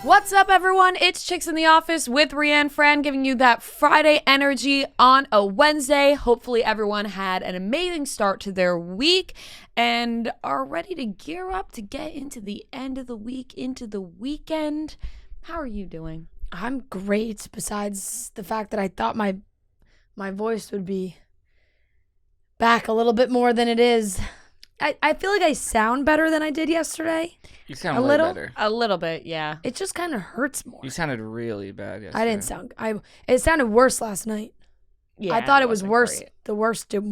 What's up, everyone? It's Chicks in the Office with Rianne Fran, giving you that Friday energy on a Wednesday. Hopefully everyone had an amazing start to their week and are ready to gear up to get into the end of the week, into the weekend. How are you doing? I'm great, besides the fact that I thought my voice would be back a little bit more than it is. I feel like I sound better than I did yesterday. You sound way better. A little bit, yeah. It just kind of hurts more. You sounded really bad yesterday. I didn't sound... It sounded worse last night. Yeah, I thought it was worse. great. The worst it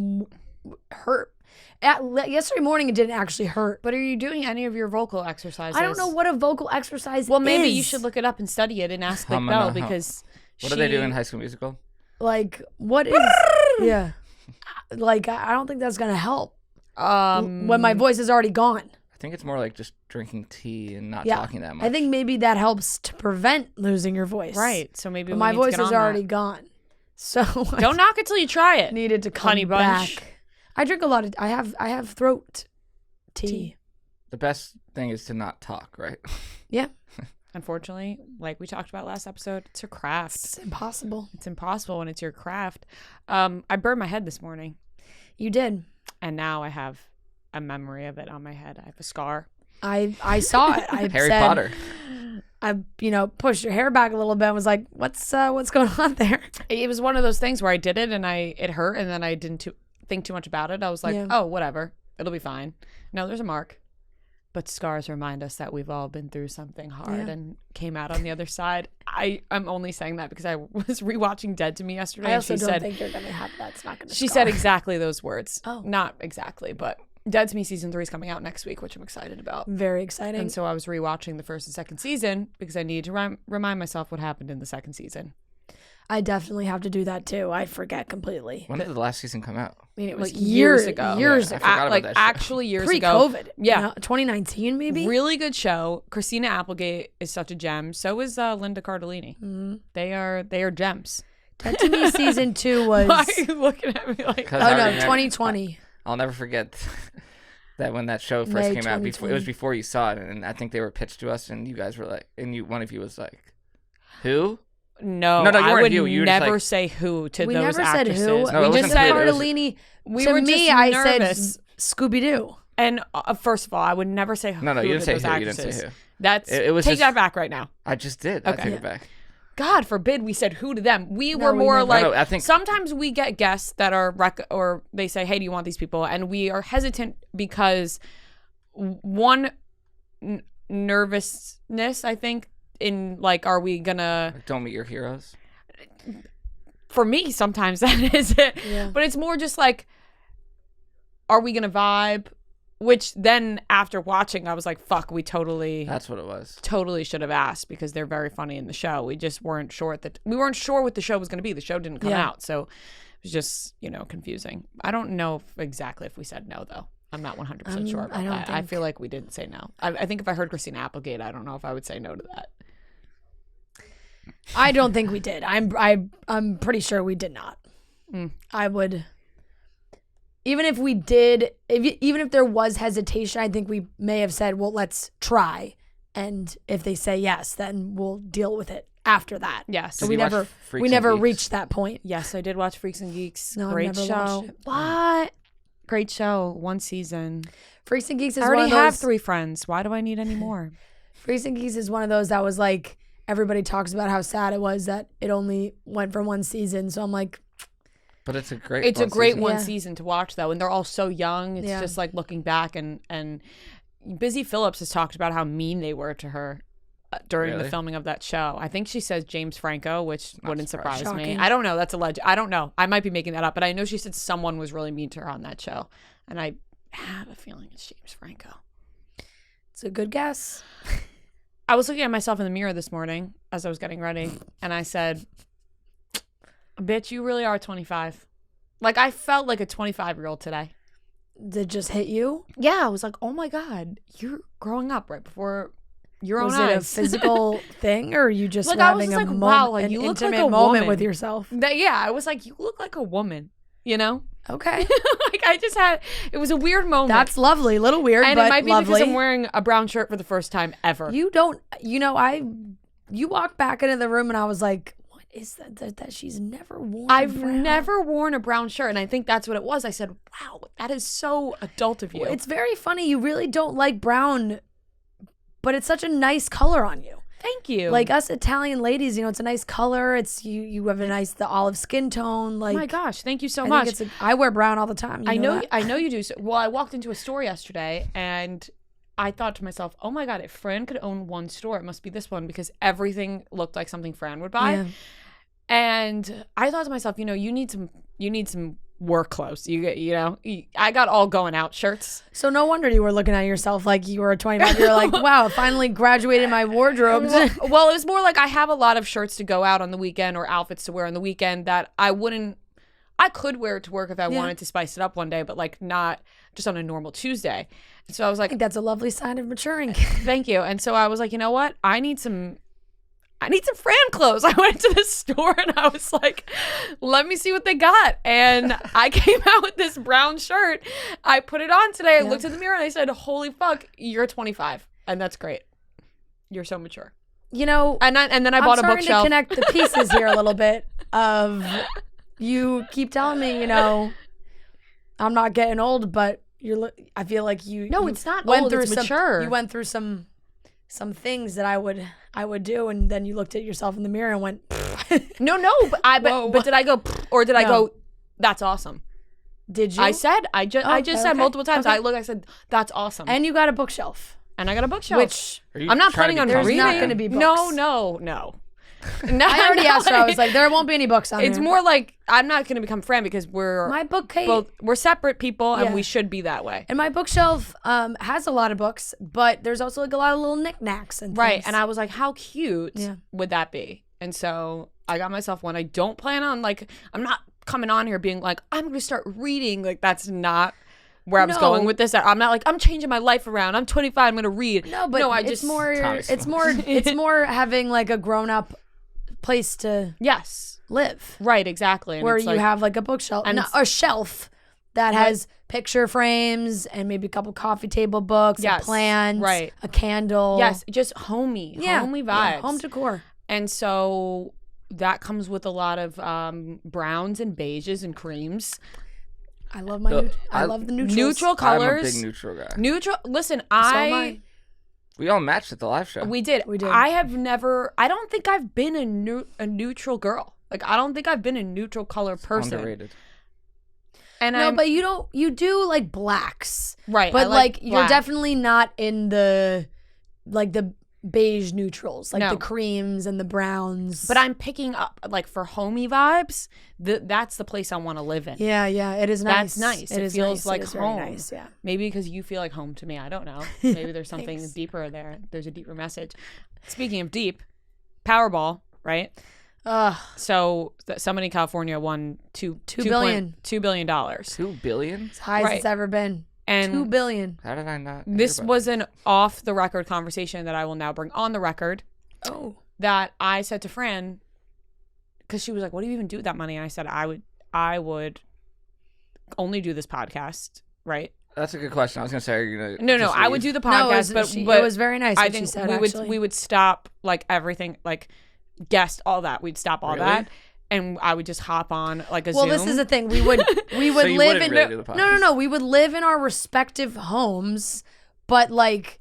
hurt. Yesterday morning, it didn't actually hurt. But are you doing any of your vocal exercises? I don't know what a vocal exercise Well, maybe is. you should look it up and study it and ask Big Bell because What do they do in High School Musical? Like, what is... Yeah. Like, I don't think that's going to help. When my voice is already gone. I think it's more like just drinking tea and not talking that much. I think maybe that helps to prevent losing your voice. Right. So maybe but my voice is already gone. So don't knock it till you try it. Needed to come Honey bunch. back. I drink a lot of... I have throat tea. The best thing is to not talk, right? Yeah. Unfortunately, like we talked about last episode, it's a craft. It's impossible. It's impossible when it's your craft. I burned my head this morning. You did. And now I have a memory of it on my head. I have a scar. I saw it. I Harry said, Potter. I pushed your hair back a little bit and was like, what's going on there? It was one of those things where I did it and it hurt, and then I didn't think too much about it. I was like, oh, whatever. It'll be fine. No, there's a mark. But scars remind us that we've all been through something hard and came out on the other side. I'm only saying that because I was rewatching Dead to Me yesterday. I also and she don't said, think you're going to have that. It's not going to She said exactly those words. Oh. Not exactly, but Dead to Me season 3 is coming out next week, which I'm excited about. Very exciting. And so I was rewatching the first and second season because I needed to remind myself what happened in the second season. I definitely have to do that too. I forget completely. When did the last season come out? I mean, it was like years ago. Years I ago. forgot about that show. Actually years Pre-COVID. ago. Yeah. 2019 maybe? Really good show. Christina Applegate is such a gem. So is Linda Cardellini. Mm-hmm. They are gems. Dead to Me season 2 was... Why are you looking at me like... Oh no, 2020. I'll never forget that when that show first May came out. It was 2020. before you saw it, and I think they were pitched to us, and you guys were like, one of you was like, who? No, you I would you. You were never just say who to We those never actresses. said who. No, it we just wasn't said who. It was- Cardellini. We to were me, just I nervous. said Scooby-Doo. And first of all, I would never say who. No, you didn't to say those who. You actresses. didn't say who. That's It was take just- that back right now. I just did. Okay. I take it back. God forbid we said who to them. We No, were we more never. like, No, I think- sometimes we get guests that are or they say, hey, do you want these people? And we are hesitant because one, nervousness, I think, in like, are we gonna... Like, don't meet your heroes. For me, sometimes that is it. Yeah. But it's more just like, are we gonna vibe? Which then after watching, I was like, fuck, we totally That's what it was. should have asked because they're very funny in the show. We just weren't sure we weren't sure what the show was going to be. The show didn't come out. So it was just, confusing. I don't know exactly if we said no, though. I'm not 100% sure about that. I feel like we didn't say no. I think if I heard Christina Applegate, I don't know if I would say no to that. I don't think we did. I'm pretty sure we did not. I would... Even if we did, even if there was hesitation, I think we may have said, well, let's try. And if they say yes, then we'll deal with it after that. Yes. So Did we you watch never Freaks and Geeks? reached that point. Yes, I did watch Freaks and Geeks. No, I've Great never show. watched it. What? Great show. One season. Freaks and Geeks is I already one of have those, 3 friends. Why do I need any more? Freaks and Geeks is one of those that was like, everybody talks about how sad it was that it only went for one season. So I'm like... But it's a great one Yeah. season to watch, though, and they're all so young. It's just like looking back, and Busy Phillips has talked about how mean they were to her during the filming of that show. I think she says James Franco, which wouldn't surprise me. Shocking. I don't know. That's alleged. I don't know. I might be making that up, but I know she said someone was really mean to her on that show, and I have a feeling it's James Franco. It's a good guess. I was looking at myself in the mirror this morning as I was getting ready, and I said, bitch, you really are 25. Like, I felt like a 25-year-old today. Did it just hit you? Yeah, I was like, oh my God, you're growing up right before your own Was eyes. it a physical thing, or you just Like, were I was having just a like, moment, wow, like, an you look like intimate a moment woman. with yourself? Yeah, I was like, you look like a woman, you know? Okay. Like, I just had, it was a weird moment. That's lovely. A little weird, and but it might be lovely. because I'm wearing a brown shirt for the first time ever. You don't, I you walked back into the room and I was like, what is that she's never worn I've brown? never worn a brown shirt, and I think that's what it was. I said, wow, that is so adult of you. It's very funny. You really don't like brown, but it's such a nice color on you. Thank you. Like us Italian ladies, it's a nice color. It's you have the olive skin tone. Like, oh my gosh, thank you so I much. think I wear brown all the time. I know that? you do. So, well, I walked into a store yesterday and I thought to myself, oh my God, if Fran could own one store, it must be this one, because everything looked like something Fran would buy. Yeah. And I thought to myself, you need some work clothes. I got all going out shirts. So no wonder you were looking at yourself like you were 25. You're like, wow, finally graduated my wardrobe. Well, it was more like I have a lot of shirts to go out on the weekend or outfits to wear on the weekend that I could wear it to work if I wanted to spice it up one day, but like not just on a normal Tuesday. So I was I like, think that's a lovely sign of maturing. thank you. And so I was like, you know what? I need some Fran clothes. I went to the store and I was like, let me see what they got. And I came out with this brown shirt. I put it on today. I looked in the mirror and I said, holy fuck, you're 25. And that's great. You're so mature. And then I bought a bookshelf. I'm starting to connect the pieces here a little bit of you keep telling me, I'm not getting old, but I feel like you. No, you it's not went old, through it's some, mature. You went through some things that I would do, and then you looked at yourself in the mirror and went, No, but did I go, or did I go, that's awesome? Did you? I said, I just said multiple times. Okay. I said, that's awesome. And you got a bookshelf. And I got a bookshelf. Which I'm not planning on There's reading. not going to be books. No. I already asked her. I was like, there won't be any books on It's there. more like I'm not going to become Fran because My bookcase. we're separate people and Yeah. we should be that way. And my bookshelf has a lot of books, but there's also like a lot of little knickknacks and things. Right. And I was like, how cute Yeah. would that be? And so I got myself one. I don't plan on I'm not coming on here being like, I'm going to start reading. Like that's not where I was going with this. I'm not like, I'm changing my life around. I'm 25. I'm going to read. No, but it's more having like a grown up place to live. Right, exactly. And where it's you like, have like a bookshelf and and a shelf that has picture frames and maybe a couple coffee table books, a plant, a candle. Yes, just homey vibes. Yeah, home decor. And so that comes with a lot of browns and beiges and creams. I love I love the neutrals. Neutral colors. I'm a big neutral guy. Neutral. Listen, So am I. We all matched at the live show. We did. I don't think I've been a neutral girl. Like I don't think I've been a neutral color person. Underrated. And but you do like blacks. Right. But I like you're black. definitely not in the beige neutrals, like No. the creams and the browns. But I'm picking up like for homey vibes. That's the place I want to live in. Yeah, it is nice. That's nice. It is feels nice. like It is very home. nice, yeah. Maybe because you feel like home to me. I don't know. Maybe there's something deeper there. There's a deeper message. Speaking of deep, Powerball, right? So somebody in California won $2 billion. $2 billion? It's high as it's ever been. And $2 billion. How did I not? This was an off the record conversation that I will now bring on the record. Oh. That I said to Fran, because she was like, "What do you even do with that money?" And I said, "I would only do this podcast, right?" That's a good question. I was gonna say, are you gonna? No, I would do the No, podcast, but it was very nice. I what think she said, we would stop like everything, like guest, all that. We'd stop all that, and I would just hop on like a Zoom. Well, this is the thing. We would So you live wouldn't in really do the podcast. no. We would live in our respective homes, but like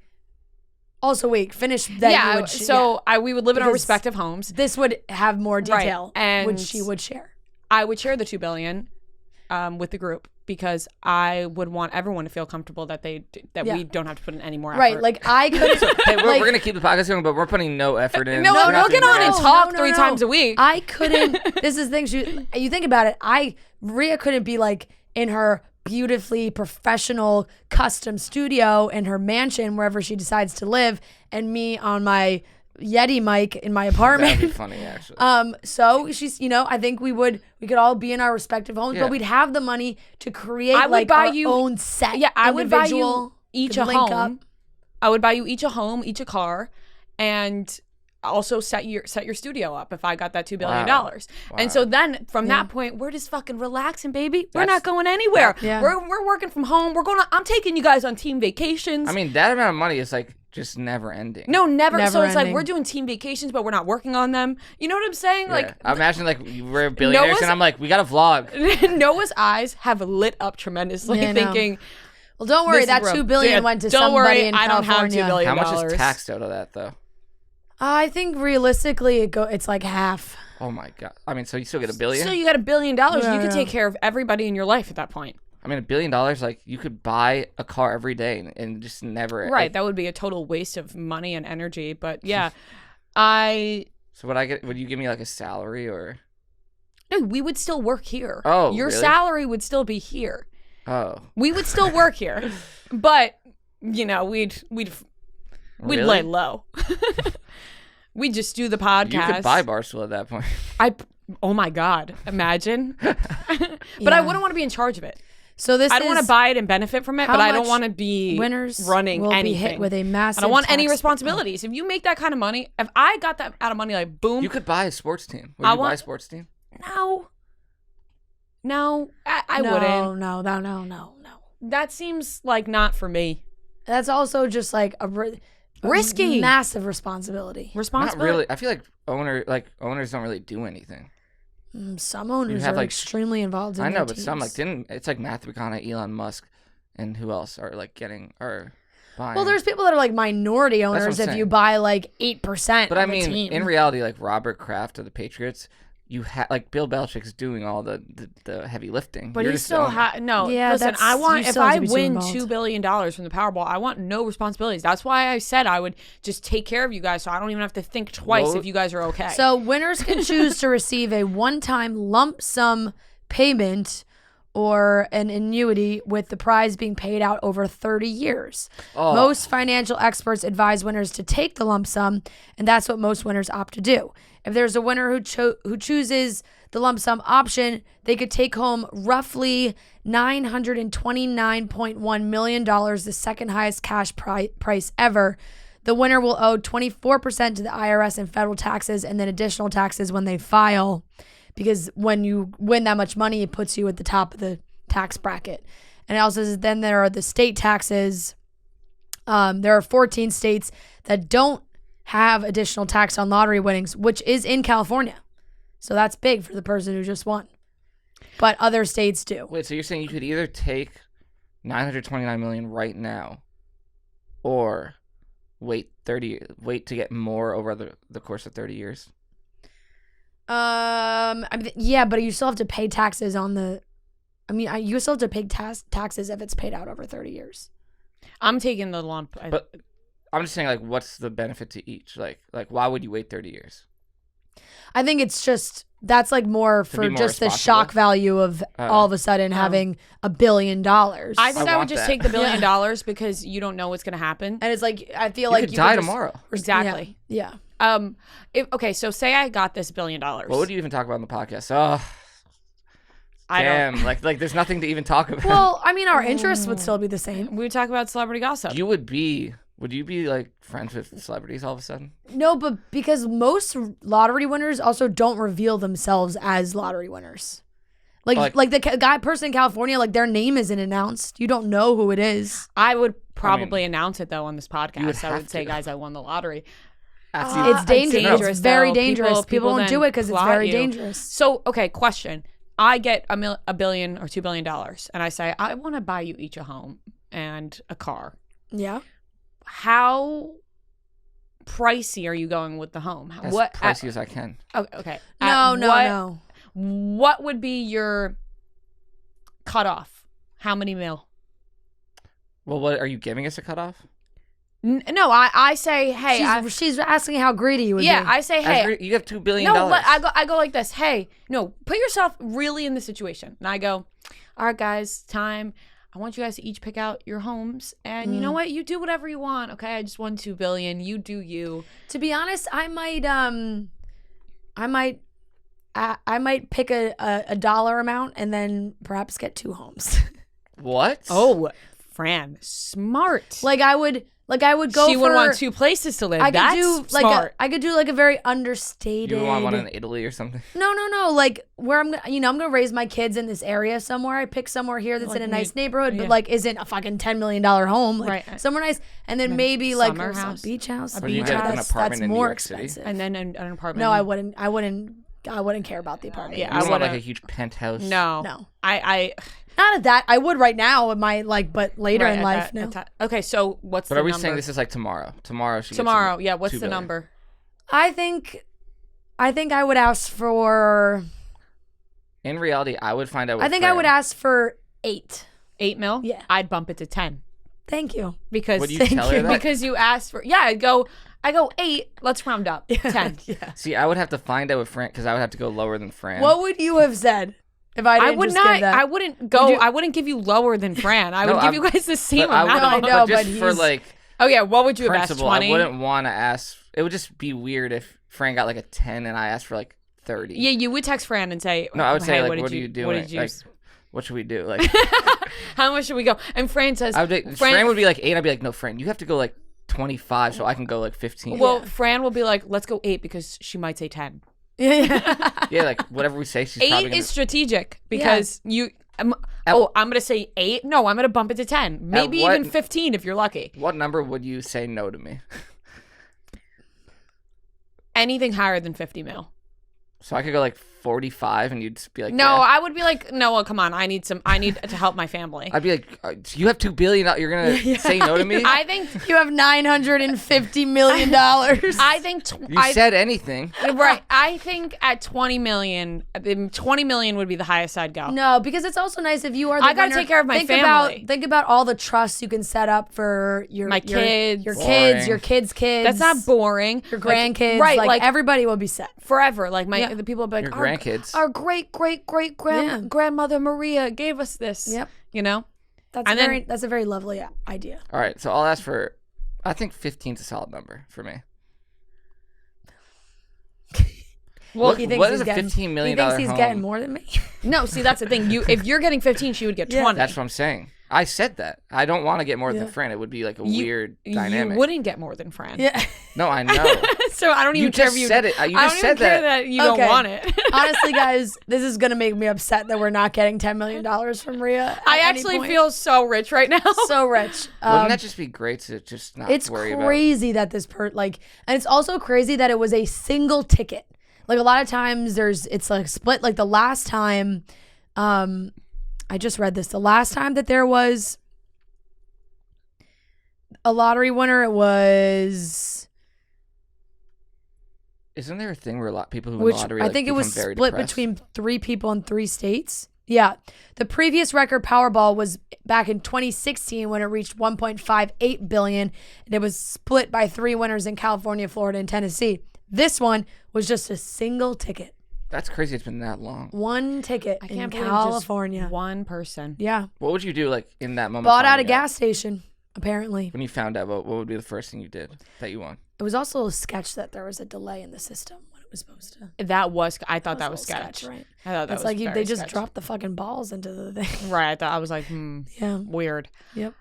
also wait, finish that. Yeah, you would so we would live in our Because respective homes. this would have more detail, and which she would share. I would share the $2 billion with the group because I would want everyone to feel comfortable that we don't have to put in any more effort. Right, like I could. Hey, we're gonna keep the podcast going, but we're putting no effort in. No, We're not we'll get doing on and that. talk 3 times a week. I couldn't. This is the thing. You think about it. Rhea couldn't be like in her beautifully professional custom studio in her mansion wherever she decides to live, and me on my Yeti mic in my apartment. That'd be funny, actually. So she's, I think we could all be in our respective homes, Yeah. but we'd have the money to create I would like buy our you- own set. Yeah, I would buy you individual, each could a link home. up. I would buy you each a home, each a car, and also set your studio up if I got that $2 billion. Wow. And so then from that point, we're just fucking relaxing, baby. We're That's- not going anywhere. Yeah. We're working from home. I'm taking you guys on team vacations. I mean, that amount of money is like just never ending. No, never. Never So it's like ending. we're doing team vacations, but we're not working on them. You know what I'm saying? Yeah. Like, I imagine like we're billionaires, Noah's- and I'm like, we got to vlog. Noah's eyes have lit up tremendously, Yeah, I know. thinking, Well, don't worry. This is That real. $2 billion Dude, went to don't somebody worry, in I don't have California. $2 billion. How much is dollars. taxed out of that though? I think realistically, it's like half. Oh my god! I mean, so you still get $1 billion? So you got $1 billion. Yeah, you could yeah. take care of everybody in your life at that point. I mean, $1 billion, like you could buy a car every day and just never. Right. Like, That would be a total waste of money and energy. But yeah, I. so would I get? Would you give me like a salary or? No, we would still work here. Oh, your really? salary would still be here. Oh. We would still work here, but you know, we'd Really? lay low. We'd just do the podcast. You could buy Barstool at that point. Oh my God, imagine. But I Yeah. wouldn't want to be in charge of it. So this I don't want to buy it and benefit from it, how but I don't much want to be winners running will anything. be hit with a massive. I don't want any tax- responsibilities. If you make that kind of money, if I got that out of money, like boom, You could buy a sports team. Would I you buy a want- sports team? no, I No, wouldn't. No. That seems like not for me. That's also just like a Risky. massive responsibility. Not Responsibility. really. I feel like owners don't really do anything. Some owners have, are like, extremely involved in I know, their but some like teams. it's like Matthew McConaughey, Elon Musk, and who else are like getting or buying. Well, there's people that are like minority what I'm owners if saying. you buy like 8%. But I of a mean, team. in reality, like Robert Kraft of the Patriots, you have like Bill Belichick's doing all the heavy lifting. But You're he just still the owner. no. Yeah, listen, that's- I you want if still have I to be too win involved. $2 billion from the Powerball, I want no responsibilities. That's why I said I would just take care of you guys, so I don't even have to think twice Well, if you guys are okay. So winners can choose to receive a one-time lump sum payment or an annuity, with the prize being paid out over 30 years. Oh. Most financial experts advise winners to take the lump sum, and that's what most winners opt to do. If there's a winner who chooses the lump sum option, they could take home roughly $929.1 million, the second highest cash price ever. The winner will owe 24% to the IRS and federal taxes, and then additional taxes when they file, because when you win that much money, it puts you at the top of the tax bracket. And it also says then there are the state taxes. There are 14 states that don't have additional tax on lottery winnings, which is in California. So that's big for the person who just won. But other states do. Wait, so you're saying you could either take $929 million right now, or wait to get more over the course of 30 years? I mean, yeah, but you still have to pay taxes on the. I mean, you still have to pay taxes if it's paid out over 30 years. I'm taking the lump. But I'm just saying, like, what's the benefit to each? Like why would you wait 30 years? I think it's just that's like more be for more just the responsible? shock value of all of a sudden having $1 billion. I think I I would want just that. take the $1 billion because you don't know what's going to happen. And it's like I feel You like could you die could just- tomorrow. Exactly. Yeah. Okay, so say I got this $1 billion. What would you even talk about on the podcast? Oh, I don't. damn! Like there's nothing to even talk about. Well, I mean, our interests would still be the same. We would talk about celebrity gossip. Would you be like friends with celebrities all of a sudden? No, but because most lottery winners also don't reveal themselves as lottery winners. Like the person in California, like their name isn't announced. You don't know who it is. I would probably announce it though on this podcast. I have would say, to. guys, I won the lottery. It's dangerous. dangerous, It's very though. dangerous. People don't then do it because it's plot very you. dangerous. So, okay, question. I get $1 billion or $2 billion, and I say, I want to buy you each a home and a car. Yeah. How pricey are you going with the home? As pricey as I can. Okay. No. What would be your cutoff? How many mil? Well, what are you giving us a cutoff? No, I say, hey, She's asking how greedy you would be. I say, hey, You have $2 billion. no, I go like this. Hey, no, put yourself really in the situation. And I go, all right, guys, time. I want you guys to each pick out your homes, and you know what? You do whatever you want. Okay, I just won $2 billion. You do you. To be honest, I might pick a dollar amount and then perhaps get 2 homes. What? Oh, Fran, smart. Like I would Like I would go. She would want 2 places to live. That's smart. I could do like a very understated. You would want one in Italy or something? No. Like where I'm gonna raise my kids in this area somewhere. I pick somewhere here that's in a nice neighborhood, but like isn't a fucking $10 million home. Like somewhere nice, and then maybe like a beach house. A beach house that's more expensive. And then an apartment. No, I wouldn't care about the apartment. Yeah, I want like a huge penthouse. No. I not at that. I would right now with my but later in life. No. Okay, so what's the number? But are we number? saying this is like tomorrow? Tomorrow, yeah. What's the number? I think I would ask for. In reality, I would find out. I would ask for 8. 8 mil? Yeah. I'd bump it to 10. Thank you. Because would you tell her that? Because you asked for. Yeah, I go 8. Let's round up. 10. Yeah. See, I would have to find out with Fran because I would have to go lower than Fran. What would you have said if I didn't give that? I wouldn't go. I wouldn't give you lower than Fran. I would give you guys the same amount. I know, but for like. Oh yeah, what would you have asked? 20? I wouldn't want to ask. It would just be weird if Fran got like a 10 and I asked for like 30. Yeah, you would text Fran and say. No, I would say hey, like, what are you doing? What did you? Like, what should we do? Like, how much should we go? And Fran says. Fran would be like 8. I'd be like, no, Fran, you have to go like 25 so I can go like 15. Well, Fran will be like, let's go 8 because she might say 10. Yeah, like whatever we say, she's 8 probably is strategic because I'm gonna say 8. No, I'm gonna bump it to 10. Maybe even 15 if you're lucky. What number would you say no to me? Anything higher than 50 mil. So I could go like 45 and you'd be like, no, yeah. I would be like, no, well, come on. I need to help my family. I'd be like, you have $2 billion. You're going to say no to me? I think you have $950 million. I think you said anything. Right. I think at 20 million would be the highest I'd go. No, because it's also nice if you are the I got to take care of my family. Think about all the trusts you can set up for kids. Your kids, your kids' kids. That's not boring. Your grandkids. Right. Like everybody will be set. Forever. Like the people will be like, your grandkids. Our great grandmother Maria gave us this. Yep. You know? That's a very lovely idea. All right. So I'll ask for, I think 15 is a solid number for me. Well, what is a $15 million home? He thinks he's getting more than me. No, see, that's the thing. If you're getting 15, she would get 20. That's what I'm saying. I said that. I don't want to get more than Fran. It would be like a weird dynamic. You wouldn't get more than Fran. Yeah. No, I know. So I don't even care if you said it. You just said that you don't want it. Honestly, guys, this is gonna make me upset that we're not getting $10 million from Rhea. I actually feel so rich right now. So rich. Wouldn't that just be great to just not worry about? It's crazy that this and it's also crazy that it was a single ticket. Like a lot of times it's like split. Like the last time, I just read this. The last time that there was a lottery winner, it was. Isn't there a thing where a lot of people who win the lottery? I think it was split between 3 people in 3 states. Yeah, the previous record Powerball was back in 2016 when it reached 1.58 billion, and it was split by 3 winners in California, Florida, and Tennessee. This one was just a single ticket. That's crazy. It's been that long. 1 ticket in California. Just one person. Yeah. What would you do like in that moment? Bought out a gas station, apparently. When you found out, what would be the first thing you did that you won? It was also a sketch that there was a delay in the system when it was supposed to. I thought that was sketch. Right. I thought that was like they just dropped the fucking balls into the thing. Right. I was like, yeah, weird. Yep.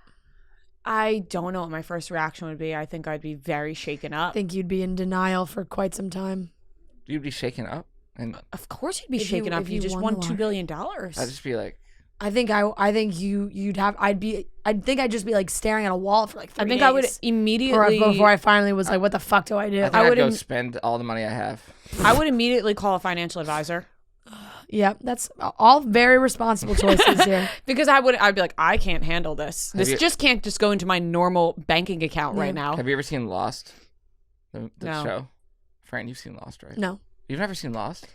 I don't know what my first reaction would be. I think I'd be very shaken up. I think you'd be in denial for quite some time. You'd be shaken up, and of course you'd be shaken up. If you just won $2 billion. I'd just be like, I think you'd have. I'd just be like staring at a wall for like 3 days. I think I would immediately before I finally was like, what the fuck do I do? I would go spend all the money I have. I would immediately call a financial advisor. Yeah, that's all very responsible choices here. Because I'd be like, I can't handle this. This can't just go into my normal banking account right now. Have you ever seen Lost? The No. show? Fran, you've seen Lost, right? No. You've never seen Lost?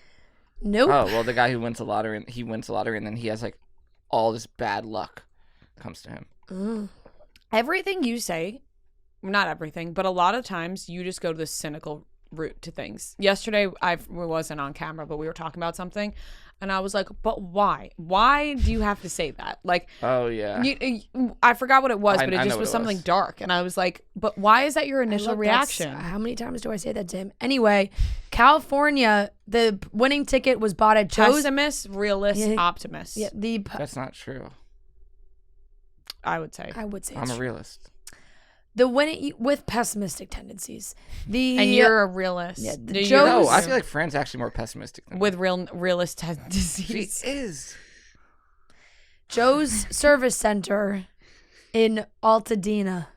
Nope. Oh, well, the guy who wins the lottery, and then he has like all this bad luck comes to him. Everything you say, not everything, but a lot of times you just go to the cynical route to things. Yesterday, I wasn't on camera, but we were talking about something, and I was like, but why? Why do you have to say that? Like, oh yeah, I forgot what it was, but it I just was something dark, and I was like, but why is that your initial reaction? How many times do I say that to him? Anyway, California, the winning ticket was bought at pessimist, realist, optimist. Yeah, that's not true. I would say I'm a realist. The winning with pessimistic tendencies. And you're a realist. Yeah, the You're- Joe's- No, I feel like Fran's actually more pessimistic than me. with realist She tendencies. is. Joe's Service Center in Altadena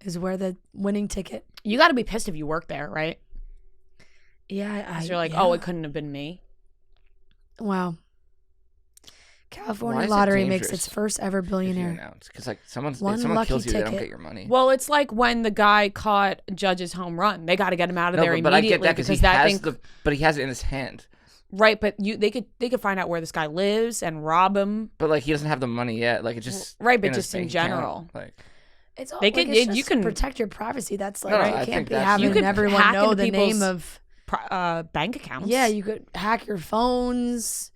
is where the winning ticket. You got to be pissed if you work there, right? Yeah, Because you're like, yeah. oh, it couldn't have been me. Wow. Why California is it Lottery makes dangerous its first ever billionaire. Because like if One someone lucky kills you, they don't ticket. get your money. Well, it's like when the guy caught Judge's home run. They got to get him out of there but I get immediately that because that thing. but he has it in his hand. Right, but they could find out where this guy lives and rob him. But like he doesn't have the money yet. Like it just Right, but in his just in bank general. account. Like It's all They like, could- it's you just can- to protect your privacy. That's like No, right? I You think can't be that's- You having could everyone hack know into the name people's of. bank accounts. Yeah, you could hack your phones,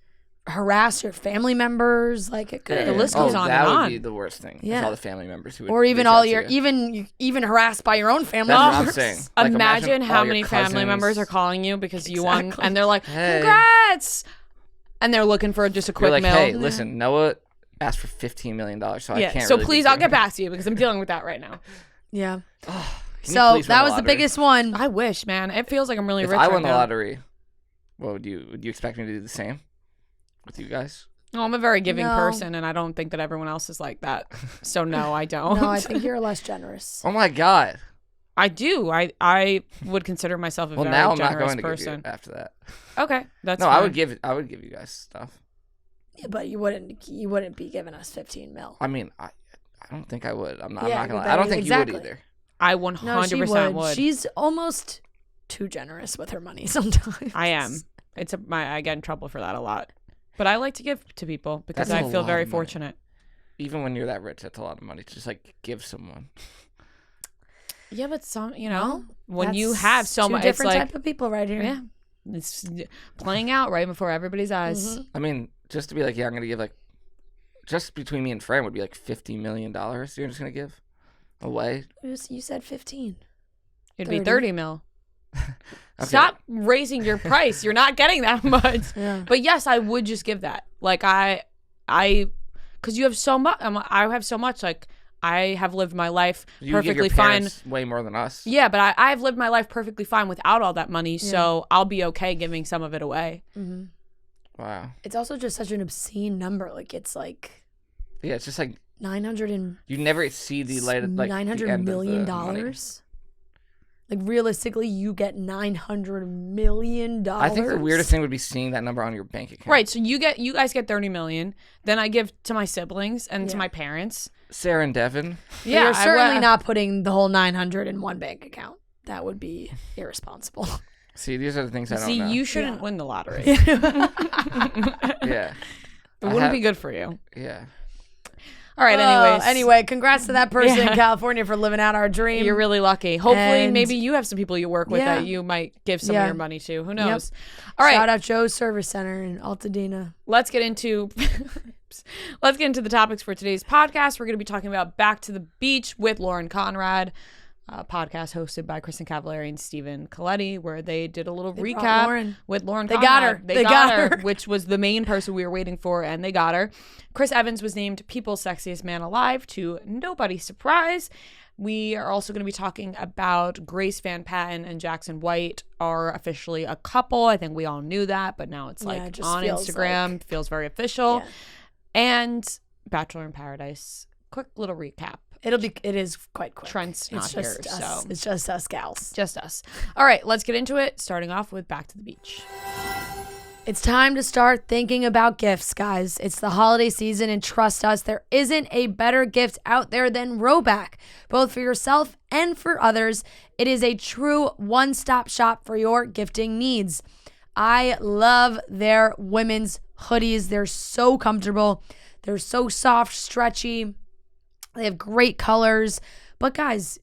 harass your family members. Like it could. The list goes on that and would on. be the worst thing. Yeah. Is all the family members who would Or even reach out all to your you. even harassed by your own family That's what I'm members. saying. Like, Imagine how all your many family cousins. members are calling you because you won, Exactly. and they're like, Hey. "Congrats!" And they're looking for just a quick You're like, mail. hey, listen, Noah asked for $15 million, so I yeah. can't. So really please, be I'll doing get back to you because I'm dealing with that right now. Yeah. Can you So please win that was the lottery? biggest one. I wish, man. It feels like I'm really If rich I right won the now. lottery, what would you expect me to do the same with you guys? No, I'm a very giving No. person, and I don't think that everyone else is like that. So no, I don't. No, I think you're less generous. Oh my god! I do. I would consider myself a Well, very now I'm generous not going to person. give you after that. Okay, that's No, fine. I would give you guys stuff. Yeah, but you wouldn't be giving us 15 mil. I mean, I don't think I would. I'm not Yeah, gonna lie. that I don't is- think exactly. you would either. I No, 100% she would. She's almost too generous with her money sometimes. I am. I get in trouble for that a lot. But I like to give to people because That's I a feel lot very of money. fortunate. Even when you're that rich, that's a lot of money to just like give someone. Yeah, but some, Well, when you that's have so two much, it's different like, type of people right here. yeah, it's playing out right before everybody's eyes. Mhm. I mean, just to be like, yeah, I'm gonna give like, just between me and Fran would be like $50 million. You're just gonna give away. You said 15. It'd be 30. 30 mil. Okay. Stop raising your price. You're not getting that much. Yeah. But yes, I would just give that. Like because you have so much. I have so much. Like I have lived my life You give perfectly your fine. parents way more than us. Yeah, but I've lived my life perfectly fine without all that money, so I'll be okay giving some of it away. Mm-hmm. Wow. It's also just such an obscene number. Like it's like Yeah, it's just like 900 and you never see the light of like $900 the end million of the money. dollars. Like realistically, you get $900 million. I think the weirdest thing would be seeing that number on your bank account. Right. So you guys get 30 million. Then I give to my siblings and to Yeah. my parents. Sarah and Devin. Yeah, you're certainly I- not putting the whole 900 in one bank account. That would be irresponsible. See, these are the things I don't See, know. you shouldn't Yeah. win the lottery. Yeah. It wouldn't be good for you. Yeah. All right. Anyways. Anyway, congrats to that person Yeah. in California for living out our dream. You're really lucky. Hopefully, And- maybe you have some people you work with Yeah. that you might give some Yeah. of your money to. Who knows? All right. Shout out Joe's Service Center in Altadena. Let's get into the topics for today's podcast. We're going to be talking about Back to the Beach with Lauren Conrad, a podcast hosted by Kristen Cavallari and Stephen Coletti, where they did a little brought recap Lauren. with Lauren They Conrad. got her. They They got got her, her. which was the main person we were waiting for, and they got her. Chris Evans was named People's Sexiest Man Alive, to nobody's surprise. We are also going to be talking about Grace Van Patten and Jackson White are officially a couple. I think we all knew that, but now it's Yeah, like it just on feels Instagram. Feels very official. Yeah. And Bachelor in Paradise. Quick little recap. It is quite quick. Trent's not it's here, just us. so It's just us gals. just us. All right, let's get into it. Starting off with Back to the Beach. It's time to start thinking about gifts, guys. It's the holiday season, and trust us, there isn't a better gift out there than Roback. Both for yourself and for others, it is a true one-stop shop for your gifting needs. I love their women's hoodies. They're so comfortable. They're so soft, stretchy. They have great colors. But guys,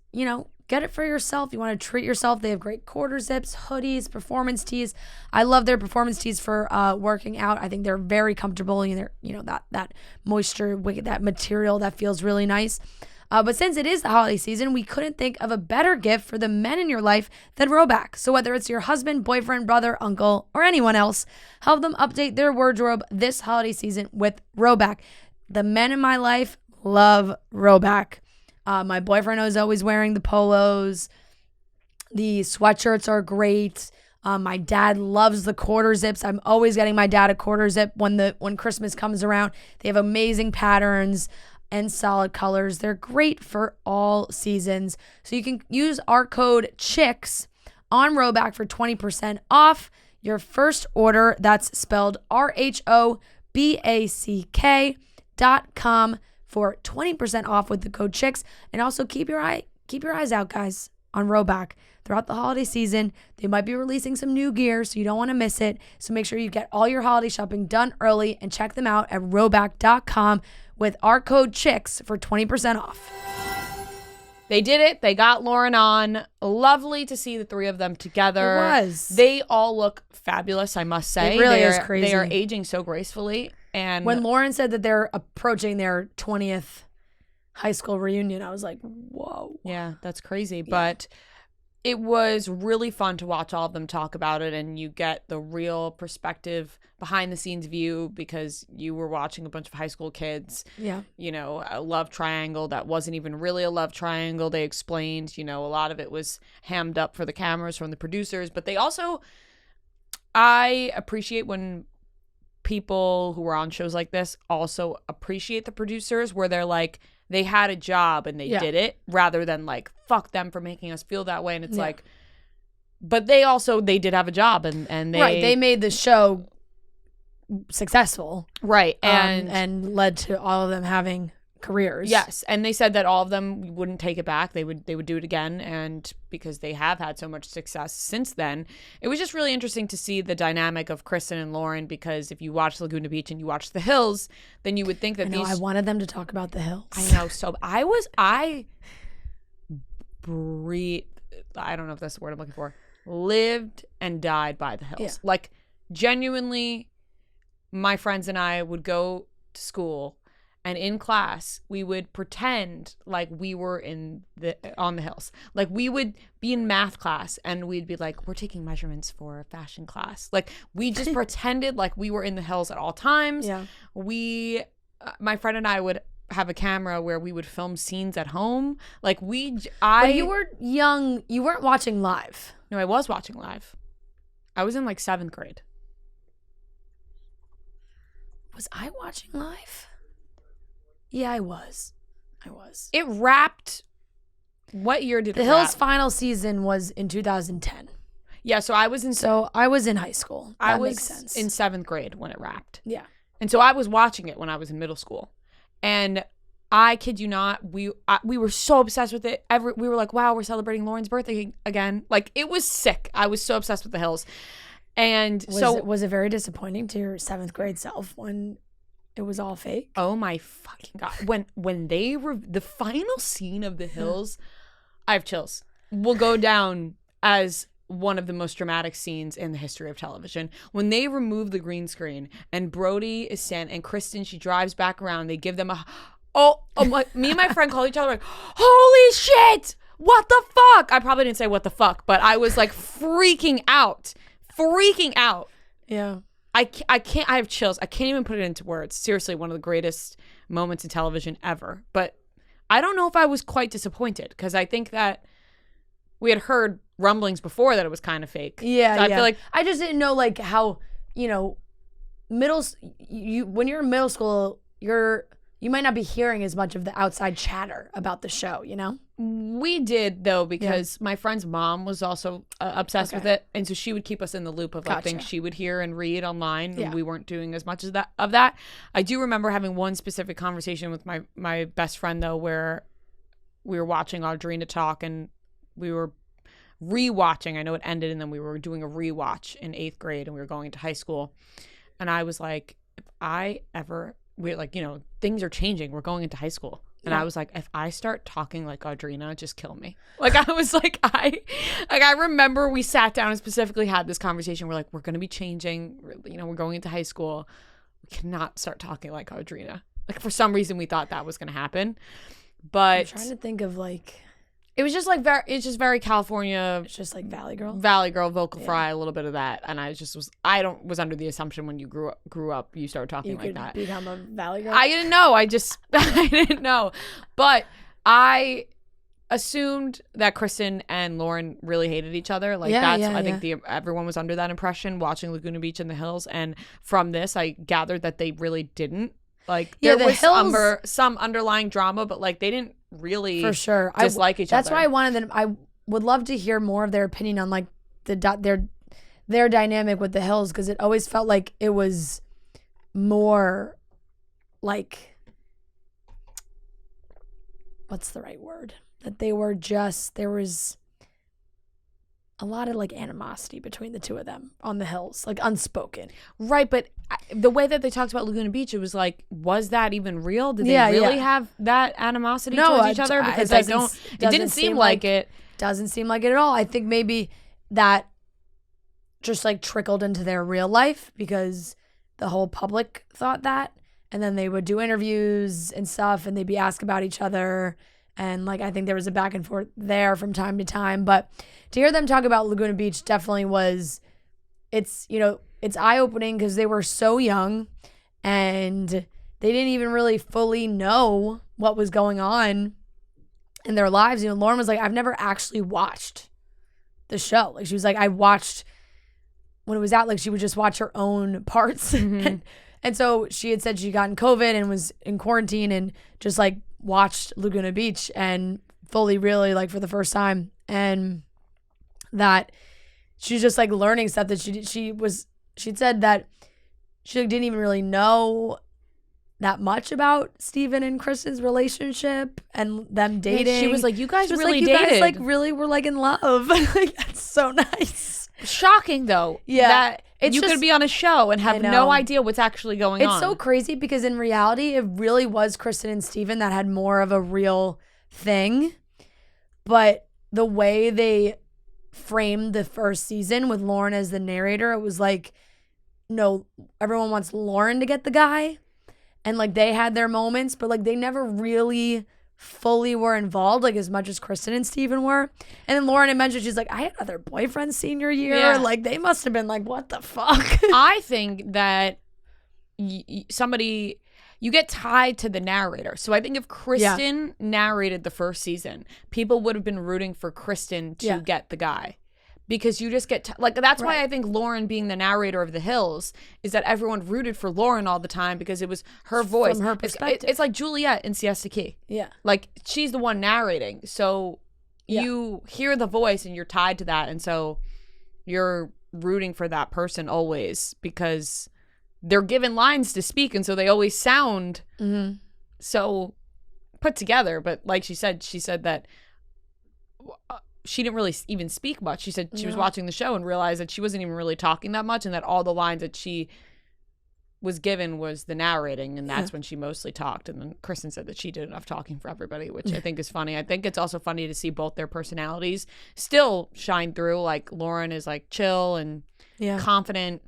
get it for yourself. You want to treat yourself. They have great quarter zips, hoodies, performance tees. I love their performance tees for working out. I think they're very comfortable. They're, that moisture, that material that feels really nice. But since it is the holiday season, we couldn't think of a better gift for the men in your life than Roback. So whether it's your husband, boyfriend, brother, uncle, or anyone else, help them update their wardrobe this holiday season with Roback. The men in my life love Roback. My boyfriend is always wearing the polos. The sweatshirts are great. My dad loves the quarter zips. I'm always getting my dad a quarter zip when Christmas comes around. They have amazing patterns and solid colors. They're great for all seasons. So you can use our code CHICKS on Roback for 20% off your first order. That's spelled RHOBACK.com for 20% off with the code CHICKS. And also keep your eyes out, guys, on Roback. Throughout the holiday season, they might be releasing some new gear, so you don't want to miss it. So make sure you get all your holiday shopping done early and check them out at Roback.com with our code CHICKS for 20% off. They did it. They got Lauren on. Lovely to see the three of them together. It was. They all look fabulous, I must say. It really is crazy. They are aging so gracefully. And when Lauren said that they're approaching their 20th high school reunion, I was like, whoa. Yeah, that's crazy. Yeah. But it was really fun to watch all of them talk about it, and you get the real perspective, behind the scenes view, because you were watching a bunch of high school kids. Yeah. You know, a love triangle that wasn't even really a love triangle. They explained, you know, a lot of it was hammed up for the cameras from the producers, but they also, I appreciate when people who are on shows like this also appreciate the producers, where they're like, they had a job and they did it, rather than like, fuck them for making us feel that way. And it's like, but they did have a job, and they made the show successful. Right. And led to all of them having careers. Yes. And they said that all of them wouldn't take it back. They would do it again. And because they have had so much success since then, it was just really interesting to see the dynamic of Kristen and Lauren, because if you watch Laguna Beach and you watch The Hills, then you would think that I wanted them to talk about The Hills. I know. So I breathed, I don't know if that's the word I'm looking for, lived and died by The Hills. Yeah. Like, genuinely, my friends and I would go to school, and in class, we would pretend like we were on the hills. Like, we would be in math class and we'd be like, we're taking measurements for a fashion class. Like, we just pretended like we were in the hills at all times. Yeah. My friend and I would have a camera where we would film scenes at home. Like, But you were young. You weren't watching live. No, I was watching live. I was in like 7th grade. Was I watching live? Yeah, I was. It wrapped. What year did The it Hills' wrap? final season was in 2010. Yeah, so I was in. So I was in high school. That makes sense. In 7th grade when it wrapped. Yeah. And so I was watching it when I was in middle school, and I kid you not, we were so obsessed with it. We were like, wow, we're celebrating Lauren's birthday again. Like, it was sick. I was so obsessed with The Hills, and was it very disappointing to your 7th grade self when it was all fake? Oh my fucking God. When the final scene of The Hills, I have chills. Will go down as one of the most dramatic scenes in the history of television. When they remove the green screen and Brody is sent, and Kristen, she drives back around, they give them me and my friend called each other like, holy shit, what the fuck? I probably didn't say what the fuck, but I was like freaking out. Yeah. I can't, I have chills. I can't even put it into words. Seriously, one of the greatest moments in television ever. But I don't know if I was quite disappointed, because I think that we had heard rumblings before that it was kind of fake. Yeah, so I feel like I just didn't know like how, you know, when you're in middle school, you might not be hearing as much of the outside chatter about the show, you know? We did, though, because my friend's mom was also obsessed with it. And so she would keep us in the loop of like things she would hear and read online. Yeah. And we weren't doing as much of that. I do remember having one specific conversation with my best friend, though, where we were watching Audrina talk, and we were rewatching. I know it ended, and then we were doing a rewatch in 8th grade, and we were going into high school. And I was like, we're like, you know, things are changing. We're going into high school. And I was like, if I start talking like Audrina, just kill me. Like, I was like, I remember we sat down and specifically had this conversation. We're like, we're going to be changing. You know, we're going into high school. We cannot start talking like Audrina. Like, for some reason, we thought that was going to happen. But I'm trying to think of like, it was just like it's just very California. It's just like Valley Girl, vocal fry, a little bit of that. And I was under the assumption when you grew up, you started talking like that. Become a Valley Girl. I didn't know. I didn't know. But I assumed that Kristen and Lauren really hated each other. Like I think everyone was under that impression watching Laguna Beach and the Hills. And from this, I gathered that they really didn't. Like there was some underlying drama, but like they didn't really for sure dislike each other. That's why I wanted them. I would love to hear more of their opinion on like their dynamic with the Hills, because it always felt like it was more like, what's the right word? That there was a lot of like animosity between the two of them on the Hills, like unspoken. Right, but the way that they talked about Laguna Beach, it was like, was that even real? Did they really have that animosity towards each other? Because it didn't seem like it. Doesn't seem like it at all. I think maybe that just like trickled into their real life because the whole public thought that, and then they would do interviews and stuff, and they'd be asked about each other. And like, I think there was a back and forth there from time to time. But to hear them talk about Laguna Beach definitely it's eye-opening because they were so young and they didn't even really fully know what was going on in their lives. You know, Lauren was like, I've never actually watched the show. Like, she was like, I watched when it was out, like she would just watch her own parts. Mm-hmm. and so she had said she got in COVID and was in quarantine and just like watched Laguna Beach and fully really like for the first time, and that she's just like learning stuff that she'd said that she like, didn't even really know that much about Steven and Kristen's relationship and them dating. Yeah, she was like, you guys really dated. You guys like really were like in love. Like, that's so nice. Shocking though. Yeah. That you could be on a show and have no idea what's actually going on. It's so crazy because in reality, it really was Kristen and Steven that had more of a real thing. But the way they framed the first season with Lauren as the narrator, it was like, no, everyone wants Lauren to get the guy. And like they had their moments, but like they never really fully were involved like as much as Kristen and Steven were. And then Lauren had mentioned, she's like, I had other boyfriends senior year. Yeah. Like they must have been like, what the fuck? I think that you get tied to the narrator. So I think if Kristen narrated the first season, people would have been rooting for Kristen to get the guy. Because you just get that's why I think Lauren being the narrator of The Hills is that everyone rooted for Lauren all the time because it was her voice. From her perspective. It's like Juliet in Siesta Key. Yeah. Like she's the one narrating. So you hear the voice and you're tied to that. And so you're rooting for that person always because they're given lines to speak. And so they always sound so put together. But like she said that she didn't really even speak much. She said she was watching the show and realized that she wasn't even really talking that much and that all the lines that she was given was the narrating, and that's when she mostly talked. And then Kristen said that she did enough talking for everybody, which I think is funny. I think it's also funny to see both their personalities still shine through. Like Lauren is like chill and confident.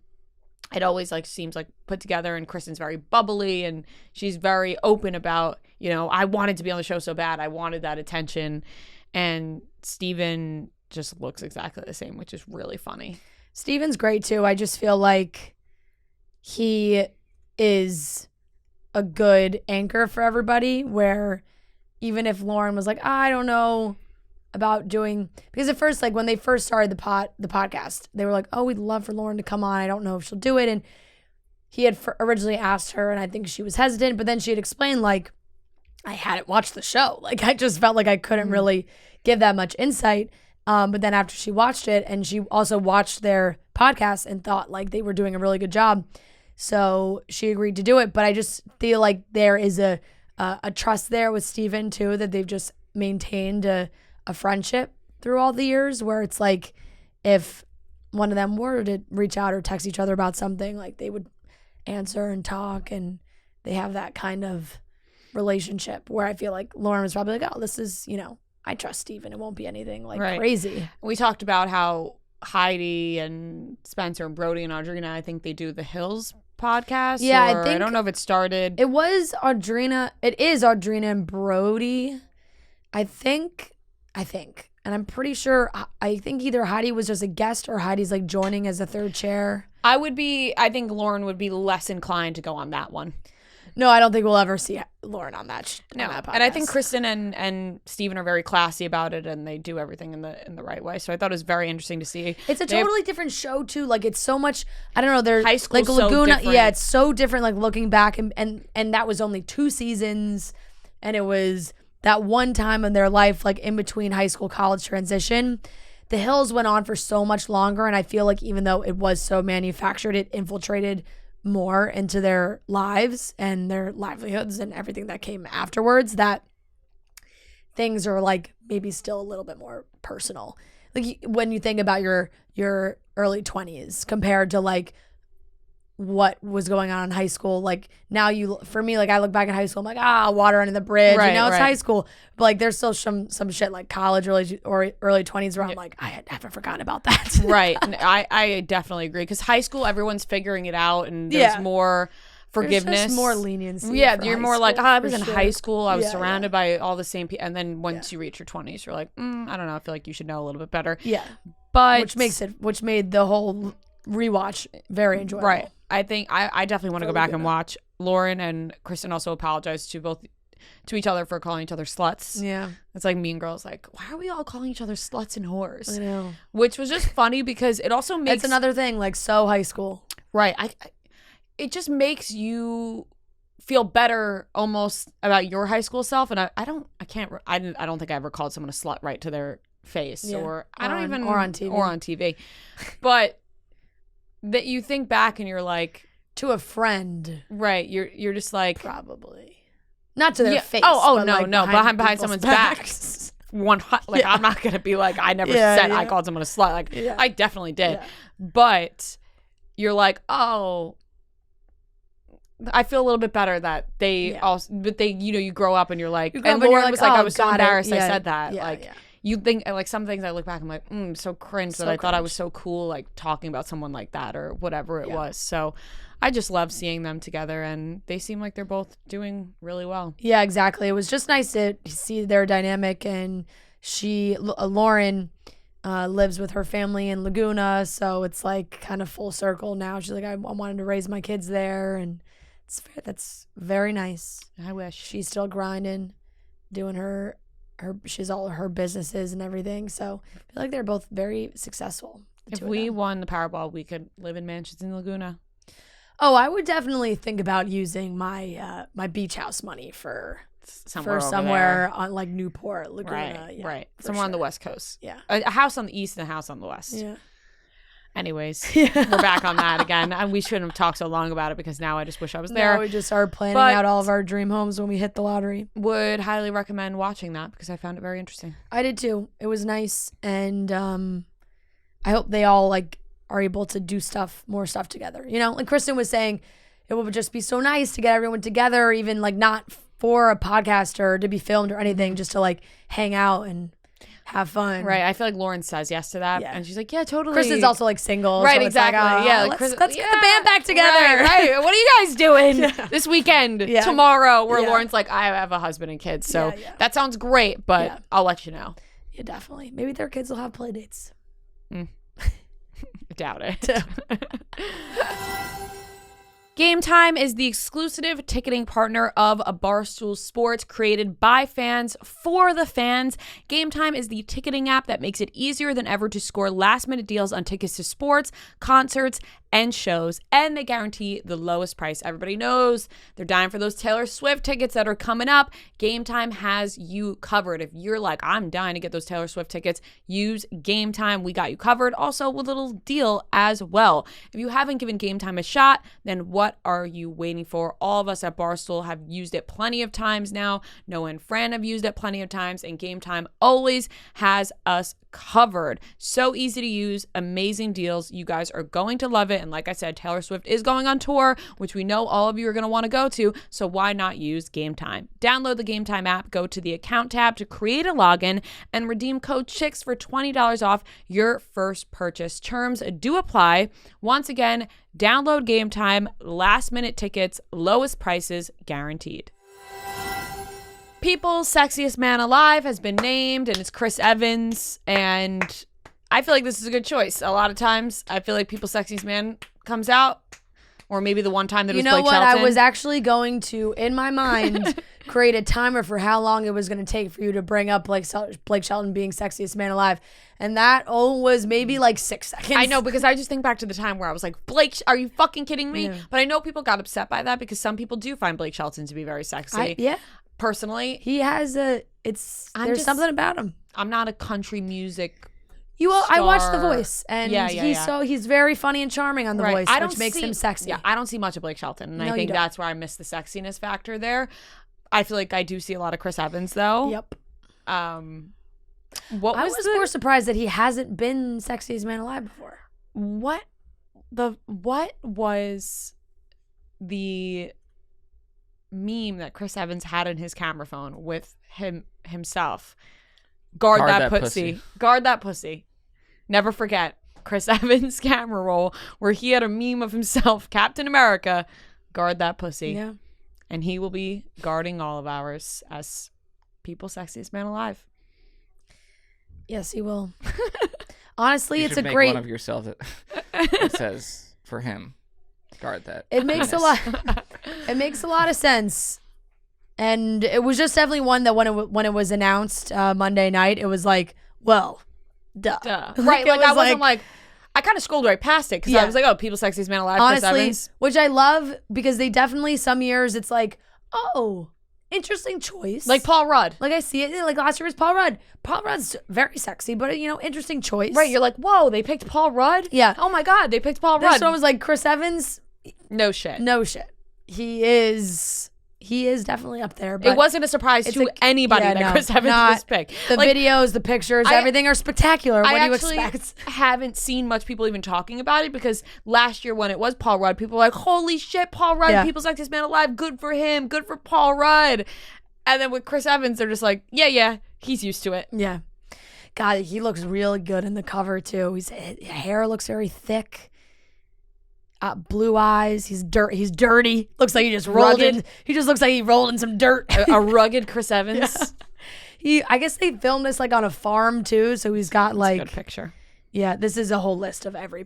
It always like seems like put together, and Kristen's very bubbly and she's very open about, I wanted to be on the show so bad. I wanted that attention. And Steven just looks exactly the same, which is really funny. Steven's great too. I just feel like he is a good anchor for everybody, where even if Lauren was like, I don't know about doing, because at first, like when they first started the podcast, they were like, oh, we'd love for Lauren to come on. I don't know if she'll do it. And he had originally asked her, and I think she was hesitant, but then she had explained like, I hadn't watched the show. Like I just felt like I couldn't really give that much insight. But then after she watched it, and she also watched their podcast and thought like they were doing a really good job, so she agreed to do it. But I just feel like there is a trust there with Steven too, that they've just maintained a friendship through all the years, where it's like if one of them were to reach out or text each other about something, like they would answer and talk, and they have that kind of relationship where I feel like Lauren was probably like, oh, this is, I trust Steven. It won't be anything like crazy. We talked about how Heidi and Spencer and Brody and Audrina, I think they do the Hills podcast. Yeah, I don't know if it started. It was Audrina. It is Audrina and Brody. I think. And I'm pretty sure, I think either Heidi was just a guest or Heidi's like joining as a third chair. I think Lauren would be less inclined to go on that one. No, I don't think we'll ever see Lauren on that. No, on that podcast. and I think Kristen and Steven are very classy about it, and they do everything in the right way. So I thought it was very interesting to see. It's a totally different show too. Like it's so much. I don't know. They're High school's like so Laguna. different. Yeah, it's so different. Like looking back, and that was only 2 seasons, and it was that one time in their life, like in between high school college transition. The Hills went on for so much longer, and I feel like even though it was so manufactured, it infiltrated more into their lives and their livelihoods and everything that came afterwards, that things are like maybe still a little bit more personal. Like when you think about your early 20s compared to like what was going on in high school, like now for me, like I look back at high school, I'm like, water under the bridge, right, and now it's right. high school, but like there's still some shit like college or early 20s where I'm like, I haven't forgotten about that. Right. And I definitely agree, because high school, everyone's figuring it out, and there's more forgiveness. There's just more leniency. Yeah, for you're high more school, like, I was for in sure. high school, I was Yeah, surrounded by all the same people, and then once you reach your 20s, you're like, I don't know, I feel like you should know a little bit better. Yeah, but which made the whole rewatch very enjoyable. Right. I think I definitely want to go back and good. watch. Lauren and Kristen also apologized to each other for calling each other sluts. Yeah, It's like Mean Girls, like, why are we all calling each other sluts and whores? I know. Which was just funny because it also makes It's another thing, like so high school. right. It just makes you feel better almost about your high school self. And I don't think I ever called someone a slut right to their face, or on TV. But that you think back and you're like, To a friend, right, you're just like, probably. Not to their face. Oh but no, like no, behind people's someone's back. I'm not gonna be like, I never said I called someone a slut. Like I definitely did. Yeah. But you're like, oh, I feel a little bit better that they also, but they, you grow up and you're like, and Lauren was like, I was so embarrassed I said that. You think, like, some things I look back, I'm like, so cringe that I thought I was so cool, like, talking about someone like that or whatever it was. So I just love seeing them together, and they seem like they're both doing really well. Yeah, exactly. It was just nice to see their dynamic, and Lauren lives with her family in Laguna, so it's like kind of full circle now. She's like, I wanted to raise my kids there, and that's very nice. I wish. She's still grinding, doing she's all her businesses and everything. So I feel like they're both very successful. If we won the Powerball, we could live in mansions in Laguna. Oh, I would definitely think about using my my beach house money for somewhere on like Newport, Laguna. Right. Somewhere on the West Coast. Yeah. A house on the east and a house on the west. Yeah. Anyways, we're back on that again. And we shouldn't have talked so long about it, because now I just wish I was there. Now we just started planning out all of our dream homes when we hit the lottery. Would highly recommend watching that, because I found it very interesting. I did too. It was nice, and I hope they all like are able to do more stuff together. Like Kristen was saying, it would just be so nice to get everyone together, even like not for a podcast or to be filmed or anything, just to like hang out and have fun. Right. I feel like Lauren says yes to that. Yeah. And she's like, yeah, totally. Kristen's also like single. Right, so exactly. Like, yeah. Let's get the band back together. Right. What are you guys doing this weekend, tomorrow, where Yeah. Lauren's like, I have a husband and kids. So that sounds great, but I'll let you know. Yeah, definitely. Maybe their kids will have play dates. I doubt it. Game Time is the exclusive ticketing partner of Barstool Sports, created by fans for the fans. Game Time is the ticketing app that makes it easier than ever to score last-minute deals on tickets to sports, concerts, and shows, and they guarantee the lowest price. Everybody knows they're dying for those Taylor Swift tickets that are coming up. Game Time has you covered. If you're like, I'm dying to get those Taylor Swift tickets, use Game Time. We got you covered. Also, with a little deal as well. If you haven't given Game Time a shot, then what are you waiting for? All of us at Barstool have used it plenty of times now. Noah and Fran have used it plenty of times, and Game Time always has us covered. So easy to use, amazing deals. You guys are going to love it. And like I said, Taylor Swift is going on tour, which we know all of you are going to want to go to. So why not use Game Time? Download the Game Time app, go to the account tab to create a login, and redeem code CHICKS for $20 off your first purchase. Terms do apply. Once again, download Game Time, last minute tickets, lowest prices guaranteed. People's Sexiest Man Alive has been named, and it's Chris Evans, and I feel like this is a good choice. A lot of times, I feel like People's Sexiest Man comes out, or maybe the one time that it You was know Blake what? Shelton. I was actually going to, in my mind, create a timer for how long it was going to take for you to bring up Blake Shelton being sexiest man alive. And that was maybe like 6 seconds. I know, because I just think back to the time where I was like, Blake, are you fucking kidding me? Yeah. But I know people got upset by that because some people do find Blake Shelton to be very sexy. Yeah. Personally, He has there's something about him. I'm not a country music. I watched The Star. Voice, and Yeah. he's very funny and charming on The Right. Voice, which makes him sexy. Yeah, I don't see much of Blake Shelton, and No, I you think don't. that's where I miss the sexiness factor there. I feel like I do see a lot of Chris Evans though. Yep. What I was was the, more surprised that he hasn't been sexiest man alive before. what was the meme that Chris Evans had in his camera phone with himself? Guard that pussy. Guard that pussy. Never forget Chris Evans' camera roll where he had a meme of himself, Captain America, guard that pussy. Yeah. And he will be guarding all of ours as people's sexiest man alive. Yes, he will. Honestly, You it's should a make great. one of yourself that says for him, guard that. It makes a lot. It makes a lot of sense, and it was just definitely one that when it was announced Monday night, it was like, well, duh. Right, it like I was wasn't like I kind of scrolled right past it because I Yeah. was like, oh, people's sexiest man alive, Chris honestly, Evans. which I love because they definitely some years it's like, oh, interesting choice. Like Paul Rudd. Like I see it. Like last year was Paul Rudd. Paul Rudd's very sexy, but interesting choice. Right, you're like, whoa, they picked Paul Rudd? Yeah. Oh my God, they picked Paul This Rudd. one was like Chris Evans. No shit. No shit. He is definitely up there. But It wasn't a surprise to anybody that Chris Evans was picked. The videos, the pictures, everything are spectacular. What do you expect? Haven't seen much people even talking about it because last year when it was Paul Rudd, people were like, holy shit, Paul Rudd, Yeah. people's sexiest man alive, good for him, good for Paul Rudd. And then with Chris Evans, they're just like, yeah, he's used to it. Yeah. God, he looks really good in the cover too. His hair looks very thick. Blue eyes. He's dirty. Looks like he just rolled in. He just looks like he rolled in some dirt. A rugged Chris Evans. I guess they filmed this like on a farm too, so he's got like Good picture. Yeah, this is a whole list of every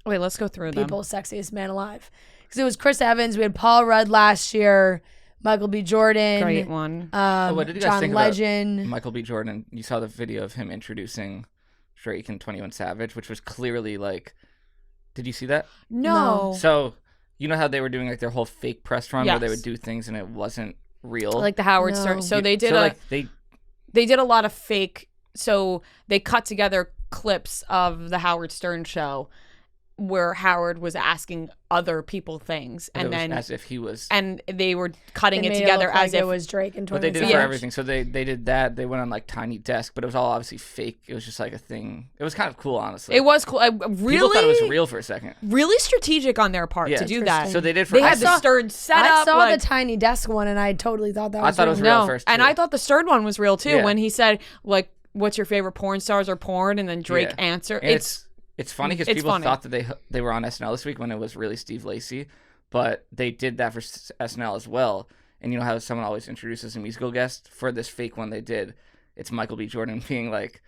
Wait, let's go through them. people's sexiest man alive. Because it was Chris Evans. We had Paul Rudd last year. Michael B. Jordan. Great one. What did you guys John think Legend. about Michael B. Jordan? You saw the video of him introducing Drake and 21 Savage, which was clearly like. Did you see that? No. So you know how they were doing like their whole fake press run where they Yes. would do things and it wasn't real. Like the Howard No. Stern. So You- they did they did a lot of fake. So they cut together clips of the Howard Stern show where Howard was asking other people things, But it and was then as if he was. and they were cutting They it made together look like as if it was Drake and 21 But they did it Savage. for everything. So they did that. They went on like Tiny Desk, but it was all obviously fake. It was just like a thing. It was kind of cool, honestly. it was cool. People Really, thought it was real for a second. really strategic on their part Yeah. to do that. So they did for. They I had saw- the Stern set I up. saw like, the Tiny Desk one and I totally thought that was I thought it was real no, first. and too. I thought the Stern one was real too Yeah. when he said like, "What's your favorite porn stars or porn?" and then Drake Yeah. answered. And it's funny because it's people funny. thought that they were on SNL this week when it was really Steve Lacy, but they did that for SNL as well. And you know how someone always introduces a musical guest for this fake one they did? It's Michael B. Jordan being like,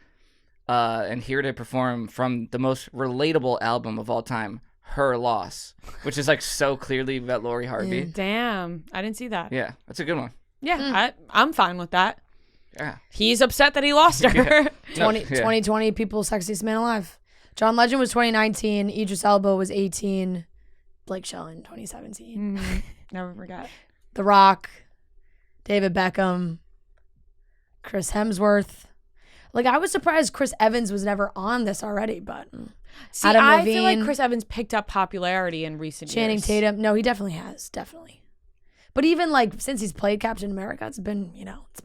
and here to perform from the most relatable album of all time, Her Loss, which is like so clearly about Lori Harvey. Damn, I didn't see that. Yeah, that's a good one. Yeah, I'm fine with that. Yeah. He's upset that he lost her. Yeah. No, 2020 people's sexiest man alive. John Legend was 2019. Idris Elba was 18. Blake Shelton 2017. Never forget. The Rock, David Beckham, Chris Hemsworth. Like I was surprised Chris Evans was never on this already, but See, Adam I feel like Levine. Chris Evans picked up popularity in recent Channing years. Tatum. No, he definitely has, definitely. But even like since he's played Captain America, it's been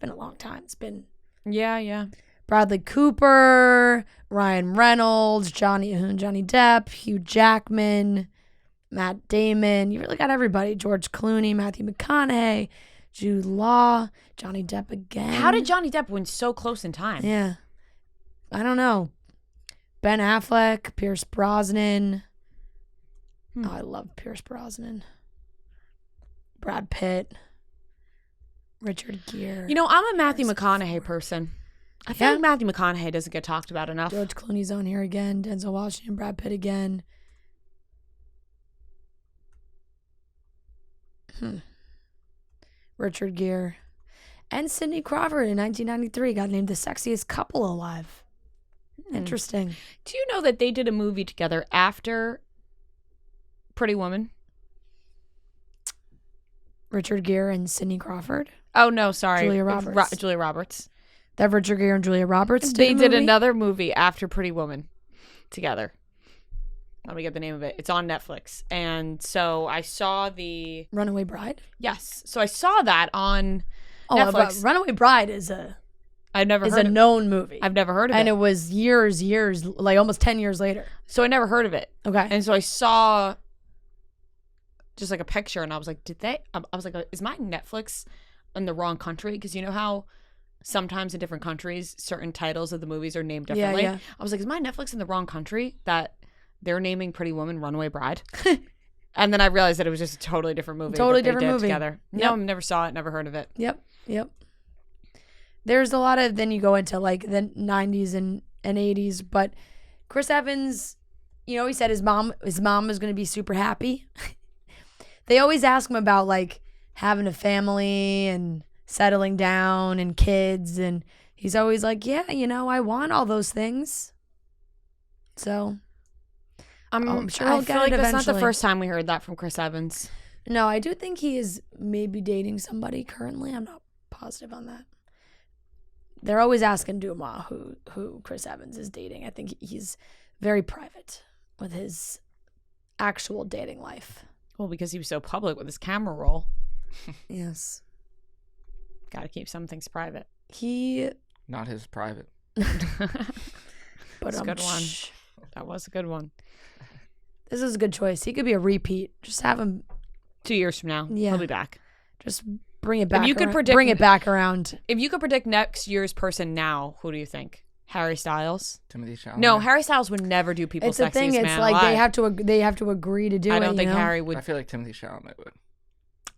a long time. It's been Yeah. Bradley Cooper, Ryan Reynolds, Johnny Depp, Hugh Jackman, Matt Damon. You really got everybody. George Clooney, Matthew McConaughey, Jude Law, Johnny Depp again. How did Johnny Depp win so close in time? Yeah. I don't know. Ben Affleck, Pierce Brosnan. Oh, I love Pierce Brosnan. Brad Pitt. Richard Gere. You know, I'm a Matthew McConaughey person. I feel Yeah. like Matthew McConaughey doesn't get talked about enough. George Clooney's on here again. Denzel Washington, Brad Pitt again. Richard Gere and Cindy Crawford in 1993 got named the sexiest couple alive. Interesting. Do you know that they did a movie together after Pretty Woman? Richard Gere and Cindy Crawford. Oh, no, sorry. Julia Roberts. Julia Roberts. That Richard Gere and Julia Roberts They did movie? another movie after Pretty Woman together. Let me get the name of it. It's on Netflix. And so I saw the... Runaway Bride? Yes. So I saw that on Oh, Netflix. but Runaway Bride is a known movie. I've never heard of it. And it was years, like almost 10 years later. So I never heard of it. Okay. And so I saw just like a picture and I was like, I was like, is my Netflix in the wrong country? Because you know how sometimes in different countries, certain titles of the movies are named differently. Yeah. I was like, is my Netflix in the wrong country that they're naming Pretty Woman Runaway Bride? And then I realized that it was just a totally different movie. Totally that they different did movie. Together. Yep. No, I never saw it, never heard of it. Yep. There's a lot of, then you go into like the 90s and 80s, but Chris Evans, you know, he said his mom was going to be super happy. They always ask him about like having a family and settling down and kids, and he's always like, yeah, you know, I want all those things. So I'm sure he'll I get feel it like that's eventually. not the first time we heard that from Chris Evans. No, I do think he is maybe dating somebody currently. I'm not positive on that. They're always asking Dumas who Chris Evans is dating. I think he's very private with his actual dating life. Well, because he was so public with his camera roll. Yes. Got to keep some things private. He... Not his private. But That's a good one. That was a good one. This is a good choice. He could be a repeat. Just have him... 2 years from now, Yeah. he'll be back. Just bring it back. you could around, predict- bring it back around. If you could predict next year's person now, who do you think? Harry Styles? Timothy Chalamet. No, Harry Styles would never do People's It's the thing. Sexiest It's Man like Alive. they have to agree to do it. I don't think you know? Harry I would. feel like Timothy Chalamet would.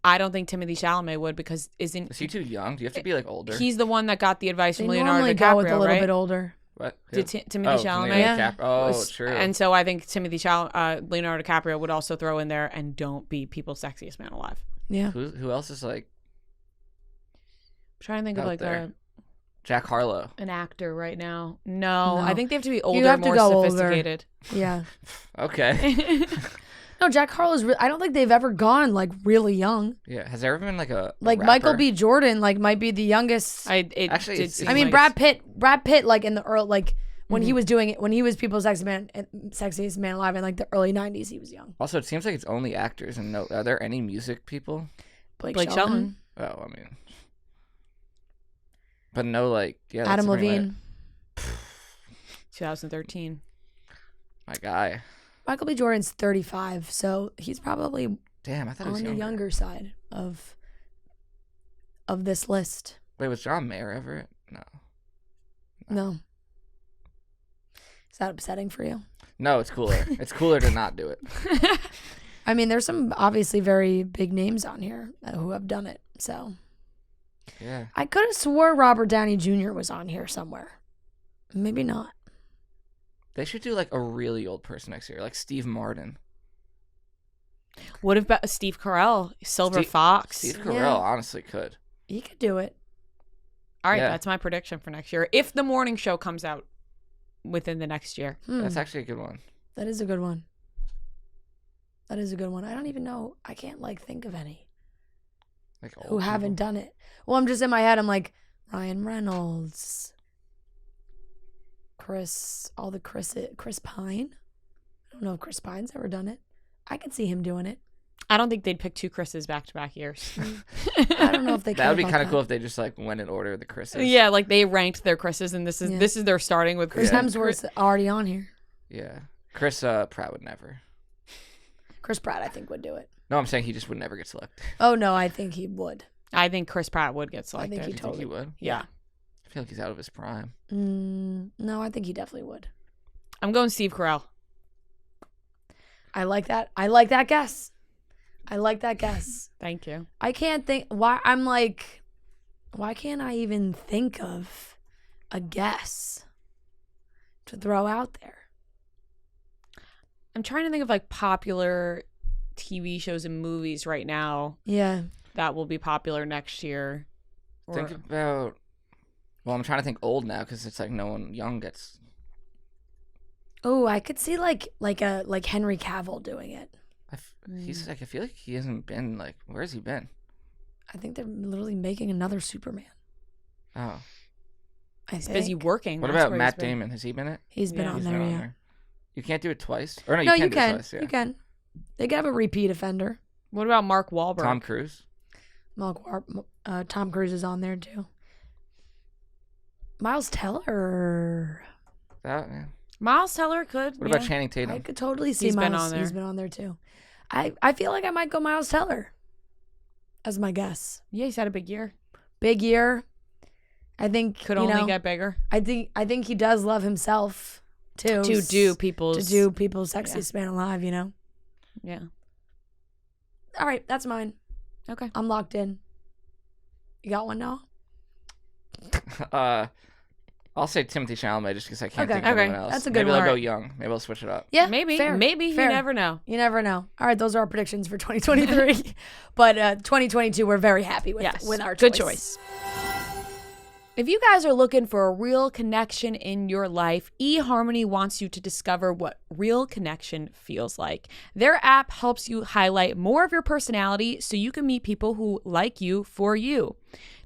I don't think Timothy Chalamet would because Is he too young? Do you have to be like older? he's the one that got the advice They from Leonardo normally DiCaprio, go with a little right? bit older. What? Did Timothy Chalamet? Leonardo Yeah. Oh, true. And so I think Leonardo DiCaprio would also throw in there and don't be People's Sexiest Man Alive. Yeah. Who else is like I'm trying to think of out like there? Jack Harlow. an actor right now. No, No. I think they have to be You older, have to more go older. sophisticated. Yeah. Okay. No, Jack Harlow's. I don't think they've ever gone like really young. Yeah. Has there ever been like a Like rapper? Michael B. Jordan, like might be the youngest. Actually, did it's- seem I mean, like- Brad Pitt, like in the early, like when he was doing it, when he was People's Sexiest Man Alive in like the early '90s, he was young. Also, it seems like it's only actors, and no, are there any music people? Blake Shelton. Oh, I mean, but no, like yeah, Adam that's pretty Levine, 2013. my guy. Michael B. Jordan's 35, so he's probably Damn, I thought he was on the younger side of this list. Wait, was John Mayer ever it? No. No. Is that upsetting for you? No, it's cooler. It's cooler to not do it. I mean, there's some obviously very big names on here who have done it. So Yeah. I could have swore Robert Downey Jr. was on here somewhere. Maybe not. They should do like a really old person next year, like Steve Martin. What about Steve Carell, Silver Steve- Fox? Steve Carell Yeah. honestly could. He could do it. All right, Yeah. that's my prediction for next year. If the morning show comes out within the next year. That's actually a good one. That is a good one. That is a good one. I don't even know. I can't like think of any Like who old haven't people. done it. Well, I'm just in my head. I'm like Ryan Reynolds, Chris Pine. I don't know if Chris Pine's ever done it. I could see him doing it. I don't think they'd pick two Chris's back-to-back years. I don't know if they. That would be kind of cool if they just like went in order of the Chris's. Yeah, like they ranked their Chris's, and this is their starting with Chris Yeah. Hemsworth's already on here. Yeah. Chris Pratt would never. Chris Pratt, I think, would do it. No, I'm saying he just would never get selected. Oh no, I think he would. I think Chris Pratt would get I selected. think he You think he totally. would? Yeah. I feel like he's out of his prime. No, I think he definitely would. I'm going Steve Carell. I like that. I like that guess. I like that guess. Thank you. I can't think why I'm like why can't I even think of a guess to throw out there? I'm trying to think of like popular TV shows and movies right now Yeah. that will be popular next year. Think about. Well, I'm trying to think old now because it's like no one young gets. Oh, I could see like Henry Cavill doing it. He's like, I feel like he hasn't been like. Where has he been? I think they're literally making another Superman. Oh. He's busy working. What That's about where Matt he's been. Damon? Has he been it? He's been Yeah, on He's there, been on yeah. there. You can't do it twice? Or no, No, you you can do can. it twice. Yeah. You can. They could have a repeat offender. What about Mark Wahlberg? Tom Cruise? Tom Cruise is on there too. Miles Teller. That, yeah. Miles Teller could. What about Channing Tatum? I could totally see He's been Miles. on there. He's been on there too. I feel like I might go Miles Teller as my guess. Yeah, he's had a big year. Big year. I think Could only get bigger. I think he does love himself too. To do people's sexiest man alive, you know. Yeah. All right, that's mine. Okay. I'm locked in. You got one now? I'll say Timothy Chalamet just because I can't Okay. think of Okay. anyone else. That's a good Maybe one. I'll go young. Maybe I'll switch it up. Yeah, Maybe. fair, Maybe. fair. You never know. You never know. All right, those are our predictions for 2023. But 2022, we're very happy with our Good choice. If you guys are looking for a real connection in your life, eHarmony wants you to discover what real connection feels like. Their app helps you highlight more of your personality so you can meet people who like you for you.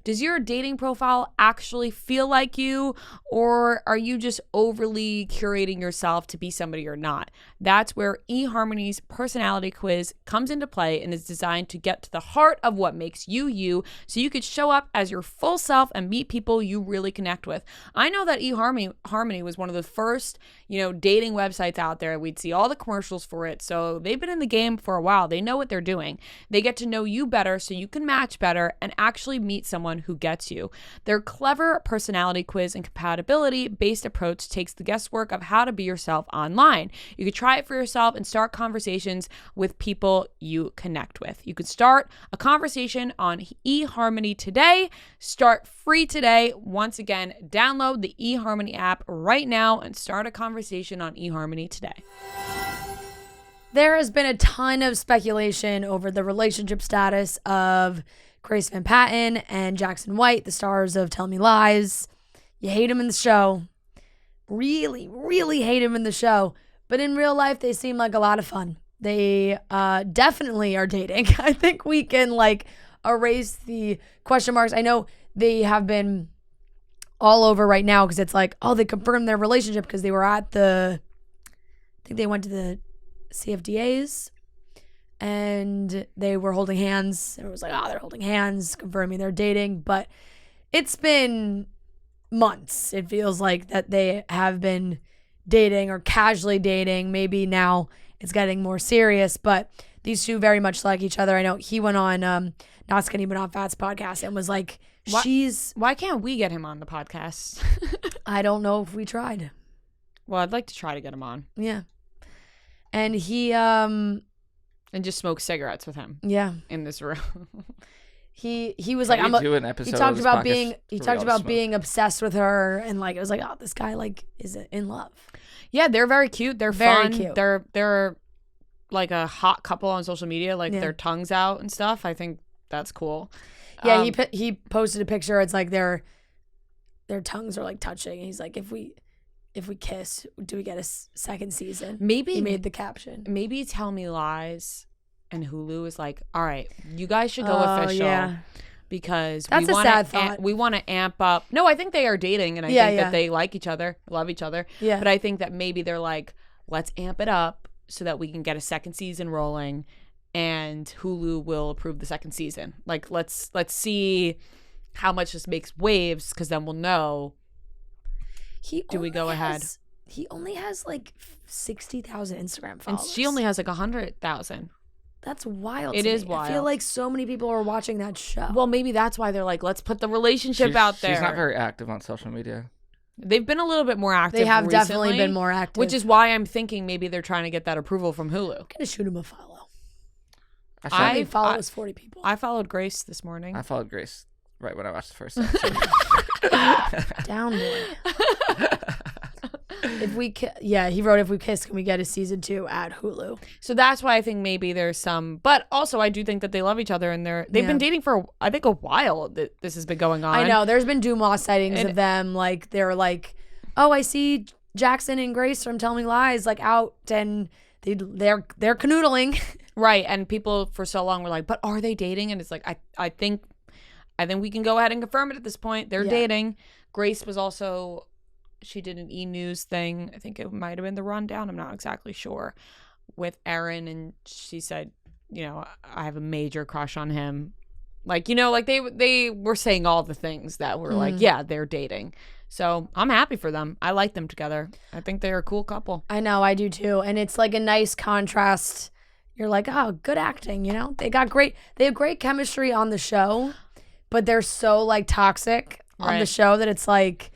Does your dating profile actually feel like you, or are you just overly curating yourself to be somebody you're not? That's where eHarmony's personality quiz comes into play and is designed to get to the heart of what makes you you, so you could show up as your full self and meet people you really connect with. I know that eHarmony was one of the first, dating websites out there. We'd see all the commercials for it, so they've been in the game for a while. They know what they're doing. They get to know you better so you can match better and actually meet someone who gets you. Their clever personality quiz and compatibility based approach takes the guesswork of how to be yourself online. You could try it for yourself and start conversations with people you connect with. You could start a conversation on eHarmony today. Start free today. Once again, download the eHarmony app right now and start a conversation on eHarmony today. There has been a ton of speculation over the relationship status of Grace Van Patten and Jackson White, the stars of Tell Me Lies. You hate him in the show. Really, really hate him in the show. But in real life, they seem like a lot of fun. They definitely are dating. I think we can erase the question marks. I know they have been all over right now because it's like, oh, they confirmed their relationship because they were at I think they went to the CFDAs. And they were holding hands. It was like, they're holding hands, confirming they're dating. But it's been months. It feels like that they have been dating or casually dating. Maybe now it's getting more serious. But these two very much like each other. I know he went on Not Skinny But Not Fat's podcast and was like, Why can't we get him on the podcast? I don't know if we tried. Well, I'd like to try to get him on. Yeah. And he and just smoke cigarettes with him. Yeah. In this room. He was like, do an episode he talked of this about podcast being obsessed with her, and it was like, oh, this guy is in love. Yeah, they're very cute. They're very fun. Cute. They're like a hot couple on social media, their tongues out and stuff. I think that's cool. Yeah, he posted a picture. It's like their tongues are touching. And he's like, if we kiss, do we get a second season? Maybe he made the caption. Maybe Tell Me Lies and Hulu is like, all right, you guys should go official. Yeah. Because that's a sad thought. We want to amp up. No, I think they are dating, and I think that they like each other, love each other. Yeah. But I think that maybe they're like, let's amp it up so that we can get a second season rolling, and Hulu will approve the second season. Let's see how much this makes waves, because then we'll know. Do we go ahead? He only has 60,000 Instagram followers. And she only has 100,000. That's wild. It is wild. I feel like so many people are watching that show. Well, maybe that's why they're like, let's put the relationship out there. She's not very active on social media. They've been a little bit more active. They have recently, definitely been more active. Which is why I'm thinking maybe they're trying to get that approval from Hulu. I'm gonna shoot him a follow. I follow us 40 people. I followed Grace this morning. I followed Grace right when I watched the first episode. Down boy. He wrote, if we kiss, can we get a season 2 at Hulu? So that's why I think maybe there's some, but also I do think that they love each other and they've been dating for I think a while that this has been going on. I know there's been Dumas sightings of them, like they're like, oh, I see Jackson and Grace from Tell Me Lies like out, and they're canoodling. Right, and people for so long were like, but are they dating? And it's like I think we can go ahead and confirm it at this point. They're dating. Grace was also, she did an E! News thing. I think it might have been The Rundown. I'm not exactly sure. With Aaron, and she said, I have a major crush on him. Like, like they were saying all the things that were like, yeah, they're dating. So I'm happy for them. I like them together. I think they're a cool couple. I know, I do too. And it's like a nice contrast. You're like, oh, good acting, They have great chemistry on the show, but they're so like toxic on the show that it's like,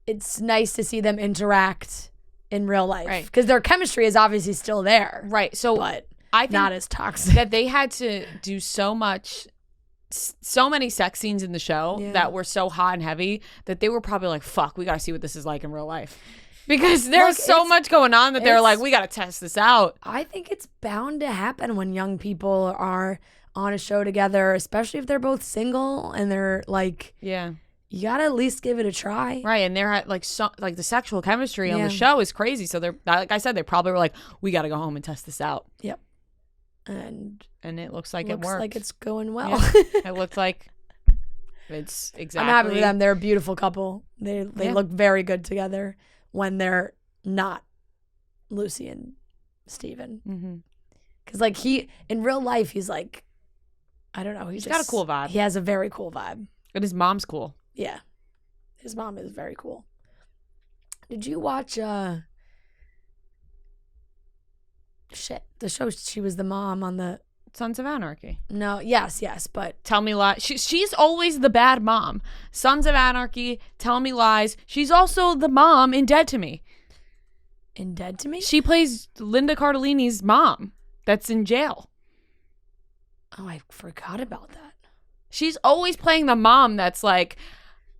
it's nice to see them interact in real life. Because their chemistry is obviously still there. Right. So but I think not as toxic. that they had to do so many sex scenes in the show that were so hot and heavy that they were probably like, fuck, we got to see what this is like in real life. Because there's so much going on that they're like, we got to test this out. I think it's bound to happen when young people are on a show together, especially if they're both single and they're like, you got to at least give it a try. Right. And they're like, the sexual chemistry on the show is crazy. So they're, like I said, they probably were like, we got to go home and test this out. Yep. And it looks like it works. Looks like it's going well. Yeah. It looks like it's exactly. I'm happy with them. They're a beautiful couple. They look very good together when they're not Lucy and Steven. Because like in real life, he's like, I don't know. He's got a cool vibe. He has a very cool vibe. And his mom's cool. Yeah. His mom is very cool. Did you watch the show? She was the mom on the Sons of Anarchy. No, yes, but Tell Me Lies. She's always the bad mom. Sons of Anarchy, Tell Me Lies. She's also the mom in Dead to Me. In Dead to Me? She plays Linda Cardellini's mom that's in jail. Oh, I forgot about that. She's always playing the mom that's like,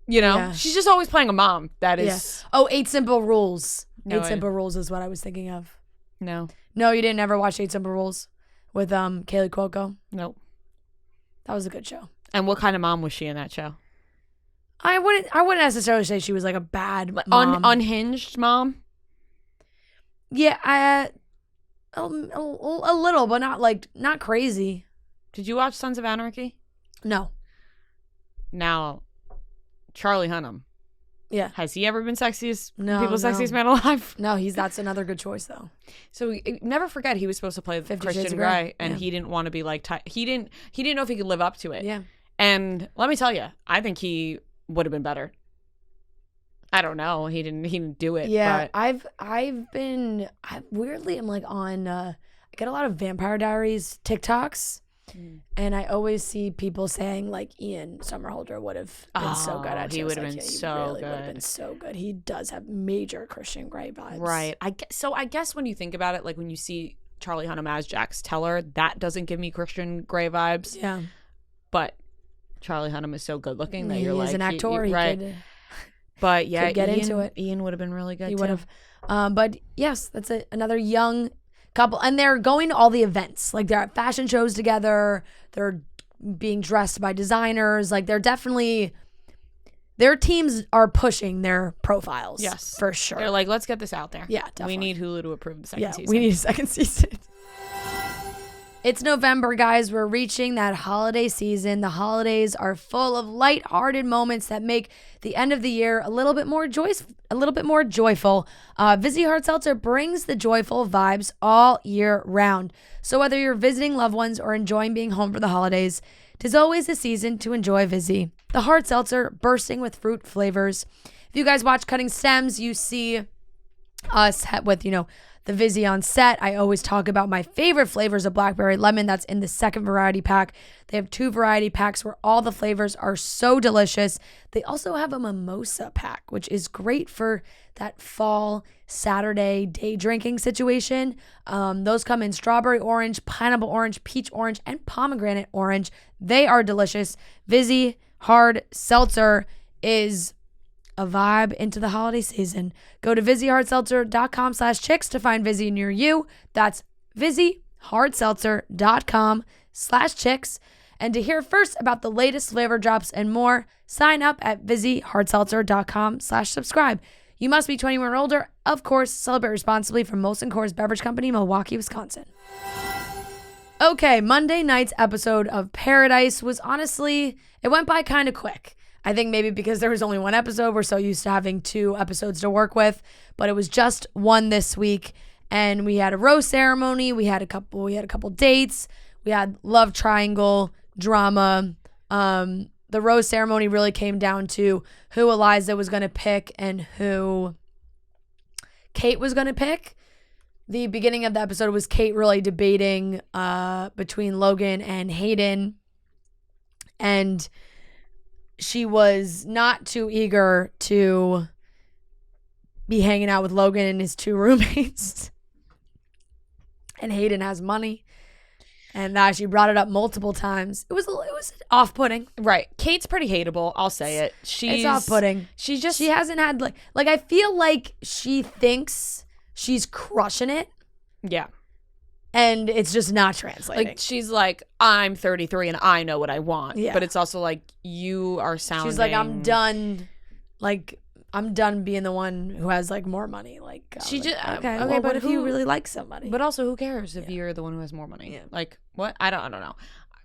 she's just always playing a mom that is. Yeah. Oh, 8 Simple Rules. No, 8 Simple Rules is what I was thinking of. No. No, you didn't ever watch 8 Simple Rules with Kaylee Cuoco? Nope. That was a good show. And what kind of mom was she in that show? I wouldn't necessarily say she was like a bad mom. Unhinged mom? Yeah, a little, but not crazy. Did you watch Sons of Anarchy? No. Now, Charlie Hunnam. Yeah. Has he ever been sexiest people's sexiest man alive? No, that's another good choice though. So never forget he was supposed to play 50 Christian Grey, and he didn't want to be like he didn't know if he could live up to it. Yeah. And let me tell you, I think he would have been better. I don't know. He didn't do it. Yeah. But I'm like on I get a lot of Vampire Diaries TikToks. And I always see people saying like Ian Somerhalder would have been so good at it. He would have been so good. Would have been so good. He does have major Christian Grey vibes. Right. I guess when you think about it, like when you see Charlie Hunnam as Jax Teller, that doesn't give me Christian Grey vibes. Yeah. But Charlie Hunnam is so good looking that you're like, he's an actor. Right. But yeah, could get into it. Ian would have been really good. He would have. But yes, that's another young couple, and they're going to all the events. Like they're at fashion shows together. They're being dressed by designers. Like they're definitely, their teams are pushing their profiles. Yes, for sure. They're like, let's get this out there. Yeah, definitely. We need Hulu to approve the second season. We need a second season. It's November, guys. We're reaching that holiday season. The holidays are full of lighthearted moments that make the end of the year a little bit more joyful. Vizzy Hard Seltzer brings the joyful vibes all year round. So whether you're visiting loved ones or enjoying being home for the holidays, 'tis always a season to enjoy Vizzy. The hard seltzer bursting with fruit flavors. If you guys watch Cutting Stems, you see us with, the Vizzy on set. I always talk about my favorite flavors of blackberry lemon. That's in the second variety pack. They have 2 variety packs where all the flavors are so delicious. They also have a mimosa pack, which is great for that fall Saturday day drinking situation. Those come in strawberry orange, pineapple orange, peach orange, and pomegranate orange. They are delicious. Vizzy Hard Seltzer is a vibe into the holiday season. Go to VizzyHardSeltzer.com/chicks to find Vizzy near you. That's VizzyHardSeltzer.com/chicks. And to hear first about the latest flavor drops and more, sign up at VizzyHardSeltzer.com/subscribe. You must be 21 or older. Of course, celebrate responsibly from Molson Coors Beverage Company, Milwaukee, Wisconsin. Okay, Monday night's episode of Paradise was honestly, it went by kind of quick. I think maybe because there was only one episode, we're so used to having 2 episodes to work with, but it was just one this week. And we had a rose ceremony, we had a couple dates, we had love triangle drama. The rose ceremony really came down to who Eliza was going to pick and who Kate was going to pick. The beginning of the episode was Kate really debating between Logan and Hayden. And she was not too eager to be hanging out with Logan and his 2 roommates. And Hayden has money. And she brought it up multiple times. It was off-putting. Right. Kate's pretty hateable. I'll say it. It's off-putting. She hasn't had like I feel like she thinks she's crushing it. Yeah. And it's just not translating. Like she's like, I'm 33 and I know what I want. Yeah. But it's also like you are sounding. She's like, I'm done. Like I'm done being the one who has like more money. Like she just okay. well, But if you really like somebody, but also who cares if you're the one who has more money? Yeah. Like what? I don't know.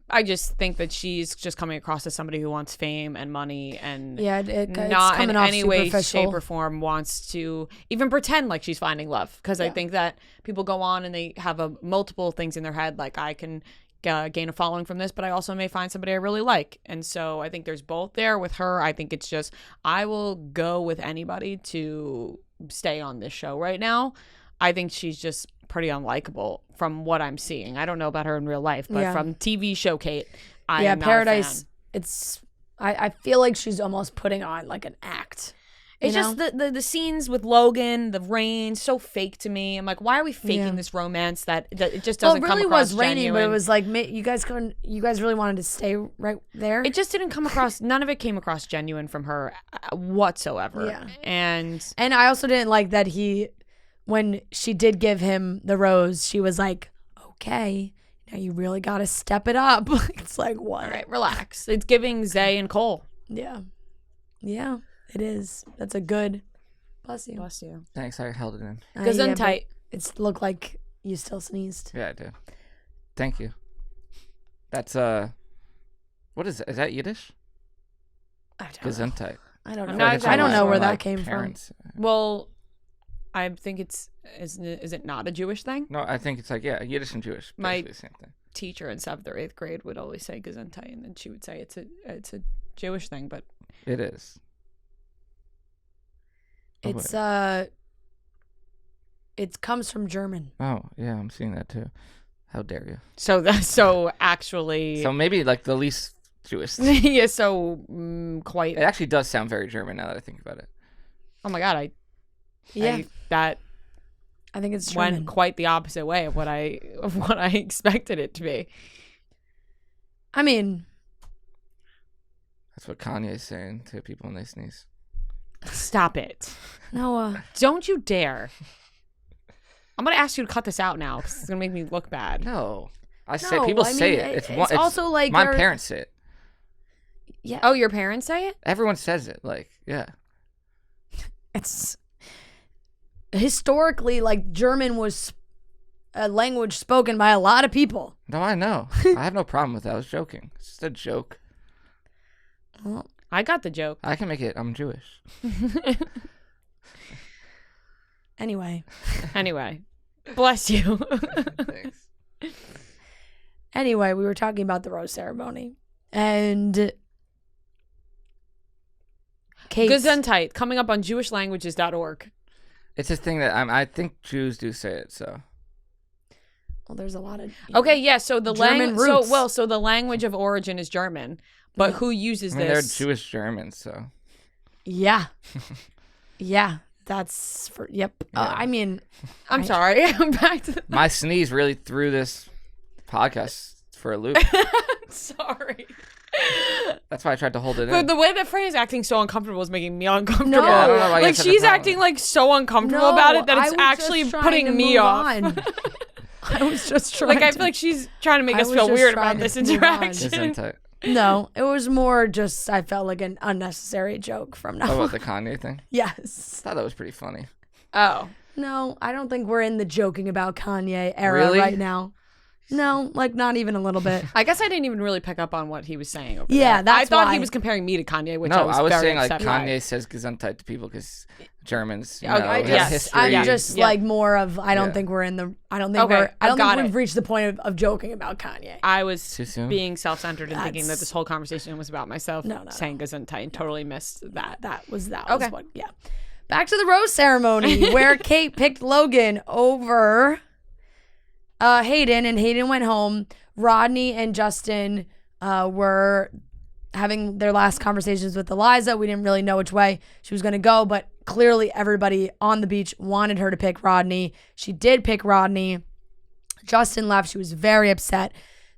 I just think that she's just coming across as somebody who wants fame and money and it's not in any way, superficial. shape, or form wants to even pretend like she's finding love. Because I think that people go on and they have multiple things in their head. Like I can gain a following from this, but I also may find somebody I really like. And so I think there's both there with her. I think it's just I will go with anybody to stay on this show right now. I think she's just pretty unlikable from what I'm seeing. I don't know about her in real life, but from TV show Kate, I am not Paradise. a fan. It's I feel like she's almost putting on like an act. It's just the scenes with Logan, the rain, so fake to me. I'm like, why are we faking this romance that it just doesn't come across It really was raining, genuine. but it was like you guys really wanted to stay right there. It just didn't come across. None of it came across genuine from her whatsoever. Yeah. And I also didn't like that when she did give him the rose, she was like, okay, now you really got to step it up. It's like, what? all right, relax. It's giving Zay and Cole. Yeah. Yeah, it is. That's a good. Bless you. Bless you. Thanks, I held it in. Gesundheit. It looked like you still sneezed. Yeah, I did. Thank you. That's what is it? Is that Yiddish? I don't know. Gesundheit. I don't I'm know. not I exactly don't know sure. where that Like came parents. Well, I think is it not a Jewish thing? No, I think it's like Yiddish and Jewish, My- basically the same thing. Teacher in 7th or 8th grade would always say Gesundheit, and then she would say it's a Jewish thing, but It is. It's it comes from German. Oh yeah, I'm seeing that too. How dare you? so actually, So maybe like the least Jewish. yeah, so quite. It actually does sound very German now that I think about it. Oh my god, Yeah, that I think it's German. went quite the opposite way of what I expected it to be. I mean, That's what Kanye's saying to people when they sneeze. Stop it! no, Don't you dare! I'm gonna ask you to cut this out now because it's gonna make me look bad. No, people say it. It's also like my parents say it. Yeah. Oh, your parents say it? Everyone says it. Like It's historically like German was a language spoken by a lot of people. No, I know. I have no problem with that. I was joking. It's just a joke. Well, I got the joke. I can make it. I'm Jewish. anyway, bless you. Thanks. we were talking about the rose ceremony and Kate's Gesundheit coming up on jewishlanguages.org. It's a thing that I think Jews do say it. So Well, there's a lot of Okay, yeah. So the German language. roots. So the language of origin is German, but who uses I mean, they're this? Jewish Germans. So Yeah. Yeah. That's for, yep. I mean, I'm sorry. I'm back to. my sneeze really threw this podcast for a loop. Sorry. That's why I tried to hold it But in. the way that Fran is acting so uncomfortable is making me uncomfortable. No. Yeah, I don't know why you Like said the she's problem. acting like so uncomfortable about it that it's actually putting me off. I was just trying Like I feel like she's trying to make I us was feel just weird trying about this to move on. interaction. Gesundheit. No, it was more just I felt like an unnecessary joke from now What on. about the Kanye thing? Yes. I thought that was pretty funny. Oh. No, I don't think we're in the joking about Kanye era Really? right now. No, like not even a little bit. I guess I didn't even really pick up on what he was saying over Yeah, there. that's I thought why. he was comparing me to Kanye, which No, I was very saying like upset Kanye by. says Gesundheit to people because Germans, you Okay, know, I have just- history. I'm just Yeah. like more of I don't Yeah. think we're in the I don't think Okay, we're I don't got think it. we've reached the point of joking about Kanye. I was Too soon? being self-centered and thinking that That's- this whole conversation was about myself No. saying Gesundheit and totally missed that. That was Okay. what yeah. Back to the rose ceremony where Kate picked Logan over Hayden, and Hayden went home. Rodney and Justin were having their last conversations with Eliza. We didn't really know which way she was going to go, but clearly everybody on the beach wanted her to pick Rodney. She did pick Rodney. Justin left. She was very upset.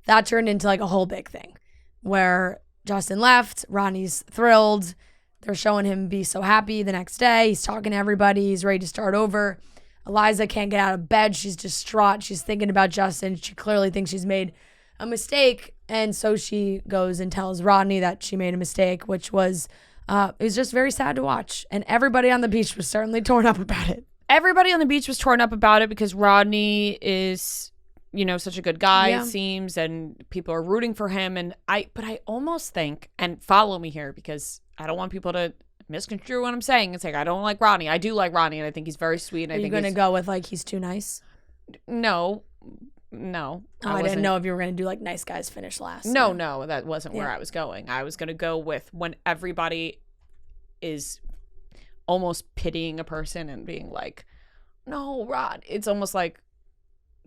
That turned into like a whole big thing where Justin left. Rodney's thrilled. They're showing him be so happy the next day. He's talking to everybody. He's ready to start over. Eliza can't get out of bed. She's distraught. She's thinking about Justin. She clearly thinks she's made a mistake. And so she goes and tells Rodney that she made a mistake, which was, it was just very sad to watch. And everybody on the beach was certainly torn up about it. Everybody on the beach was torn up about it because Rodney is, you know, such a good guy, Yeah. it seems, and people are rooting for him. But I almost think, and follow me here because I don't want people to misconstrue what I'm saying. It's like, I don't like Rodney. I do like Rodney, and I think he's very sweet. And Are I you think going to he's- go with like, he's too nice? No. Oh, I didn't wasn't- know if you were going to do like nice guys finish last. No, that wasn't where Yeah. I was going. I was going to go with when everybody is almost pitying a person and being like, no, Rod. It's almost like,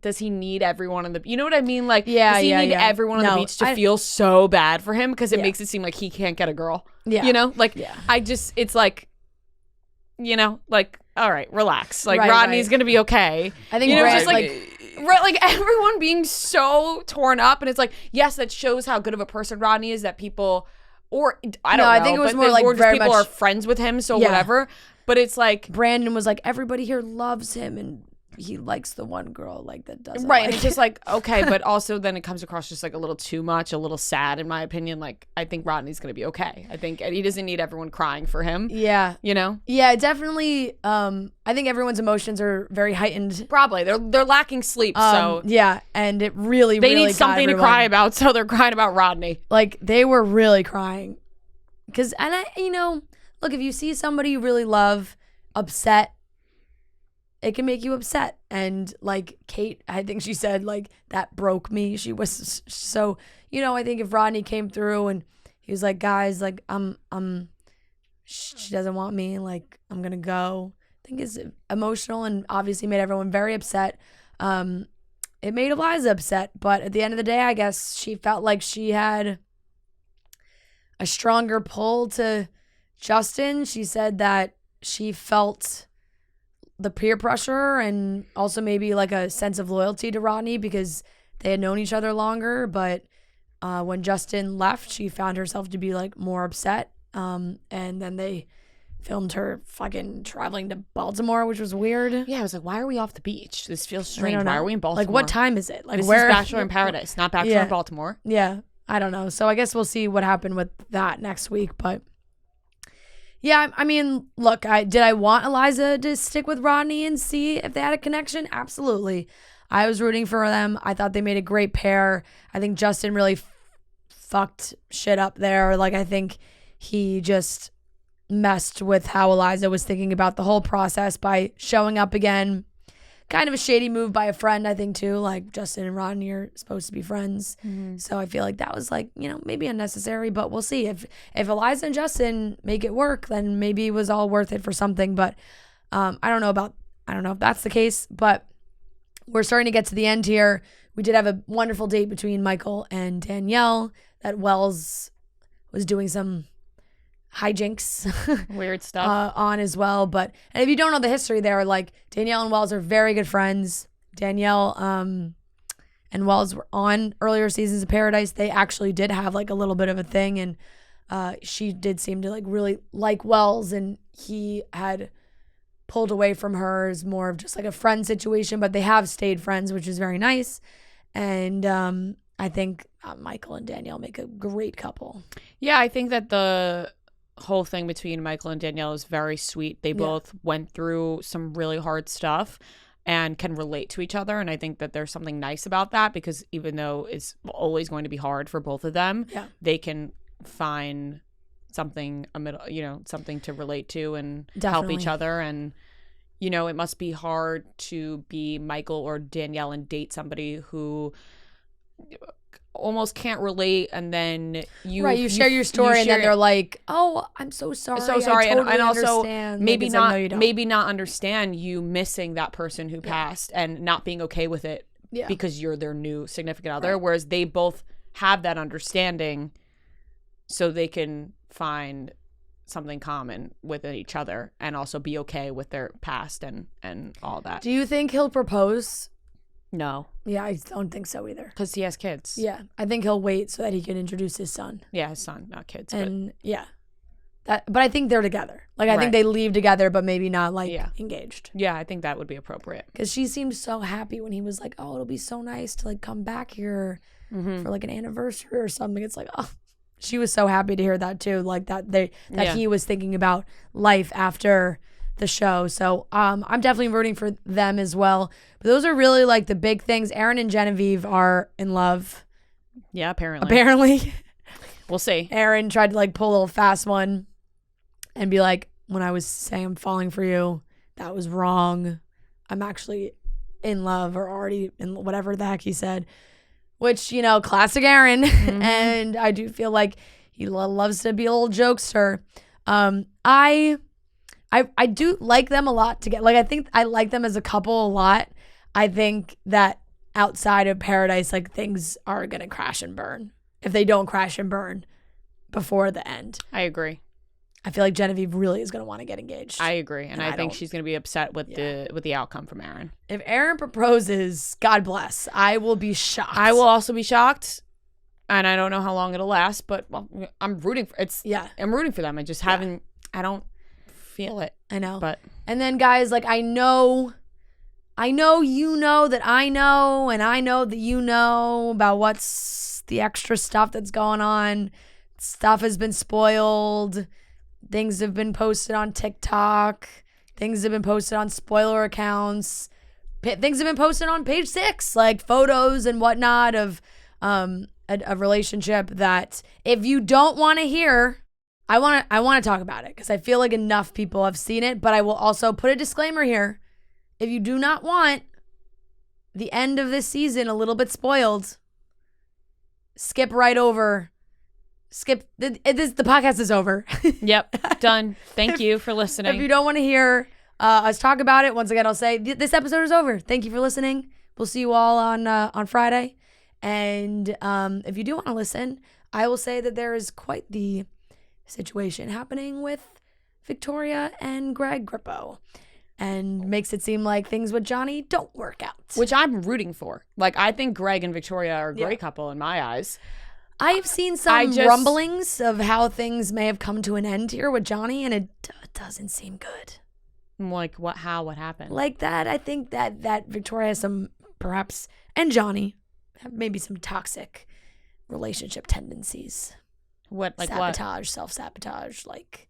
does he need everyone on the, you know what I mean? Like, Yeah, does he yeah, need yeah. everyone on No, the beach to I- feel so bad for him? Because it Yeah. makes it seem like he can't get a girl. Yeah. You know? Like, Yeah. it's like, you know, like, all right, relax. Like, Right, Rodney's right. going to be okay. I think You know, Brad, it's just like everyone being so torn up, and it's like, yes, that shows how good of a person Rodney is. That people, or I don't know. I think it was but more then- like or just very people much- are friends with him, so Yeah. whatever. But it's like, Brandon was like, everybody here loves him and he likes the one girl like that doesn't right, like and it's just like, okay, but also then it comes across just like a little too much, a little sad, in my opinion. Like, I think Rodney's gonna be okay. I think he doesn't need everyone crying for him. Yeah. You know, Yeah, definitely. I think everyone's emotions are very heightened. probably they're lacking sleep, so Yeah, and it really, they really need something got to cry everyone. about. So they're crying about Rodney. Like they were really crying, because look, if you see somebody you really love upset, it can make you upset. And like Kate, I think she said like that broke me. She was so, I think if Rodney came through and he was like, guys, like she doesn't want me, like I'm gonna go. I think it's emotional and obviously made everyone very upset. It made Eliza upset, but at the end of the day, I guess she felt like she had a stronger pull to Justin. She said that she felt the peer pressure and also maybe like a sense of loyalty to Rodney because they had known each other longer. But when Justin left, she found herself to be like more upset. And then they filmed her fucking traveling to Baltimore, which was weird. Yeah, I was like, why are we off the beach? This feels I strange. don't Why know. are we in Baltimore? Like, what time is it? Like, This where? is Bachelor in Paradise, not Bachelor Yeah. in Baltimore. Yeah, I don't know. So I guess we'll see what happened with that next week. But yeah, I mean, look, did I want Eliza to stick with Rodney and see if they had a connection? Absolutely. I was rooting for them. I thought they made a great pair. I think Justin really fucked shit up there. Like, I think he just messed with how Eliza was thinking about the whole process by showing up again. Kind of a shady move by a friend, I think, too. Like, Justin and Rodney are supposed to be friends. So I feel like that was, like, maybe unnecessary, but we'll see. If Eliza and Justin make it work, then maybe it was all worth it for something. But I don't know if that's the case, but we're starting to get to the end here. We did have a wonderful date between Michael and Danielle that Wells was doing some hijinks Weird stuff. on as well. But and if you don't know the history there, like Danielle and Wells are very good friends. Danielle and Wells were on earlier seasons of Paradise, they actually did have like a little bit of a thing, and she did seem to like really like Wells, and he had pulled away from her as more of just like a friend situation, but they have stayed friends, which is very nice. And I think Michael and Danielle make a great couple. Yeah, I think that the whole thing between Michael and Danielle is very sweet. They both went through some really hard stuff and can relate to each other. And I think that there's something nice about that, because even though it's always going to be hard for both of them, they can find something something to relate to and help each other. And it must be hard to be Michael or Danielle and date somebody who almost can't relate, and then you share your story, and then they're like, "Oh, I'm so sorry, and also understand." maybe not understand you missing that person who passed and not being okay with it because you're their new significant other, whereas they both have that understanding, so they can find something common with each other and also be okay with their past and all that. Do you think he'll propose? No. Yeah, I don't think so either. Because he has kids. Yeah, I think he'll wait so that he can introduce his son. Yeah, his son, not kids. And but I think they're together. Like, I think they leave together, but maybe not like engaged. Yeah, I think that would be appropriate. Because she seemed so happy when he was like, "Oh, it'll be so nice to like come back here for like an anniversary or something." It's like, oh, she was so happy to hear that too. Like that he was thinking about life after the show. So I'm definitely rooting for them as well. But those are really like the big things. Aaron and Genevieve are in love. Yeah, apparently. We'll see. Aaron tried to like pull a little fast one and be like, when I was saying I'm falling for you, that was wrong. I'm actually in love, or already in whatever the heck he said. Which, classic Aaron. And I do feel like he loves to be a little jokester. I do like them a lot together. Like, I think I like them as a couple a lot. I think that outside of Paradise, like, things are going to crash and burn if they don't crash and burn before the end. I agree. I feel like Genevieve really is going to want to get engaged. I agree. And I think she's going to be upset with the outcome from Aaron. If Aaron proposes, God bless, I will be shocked. I will also be shocked. And I don't know how long it'll last, but I'm rooting for I'm rooting for them. I just haven't, I don't feel it. I know. But and then guys, like, I know you know that I know, and I know that you know about what's the extra stuff that's going on. Stuff has been spoiled. Things have been posted on TikTok. Things have been posted on spoiler accounts. Things have been posted on Page 6, like photos and whatnot of a relationship that if you don't want to hear, I want to talk about it because I feel like enough people have seen it. But I will also put a disclaimer here. If you do not want the end of this season a little bit spoiled, skip right over. The podcast is over. Yep, done. Thank you for listening. If you don't want to hear us talk about it, once again, I'll say this episode is over. Thank you for listening. We'll see you all on Friday. And if you do want to listen, I will say that there is quite the situation happening with Victoria and Greg Grippo, and makes it seem like things with Johnny don't work out. Which I'm rooting for. Like, I think Greg and Victoria are a great couple in my eyes. I've seen some rumblings of how things may have come to an end here with Johnny, and it doesn't seem good. Like what? How? What happened? Like that. I think that Victoria has some, perhaps, and Johnny have maybe some toxic relationship tendencies. What? Like sabotage, self-sabotage. Like,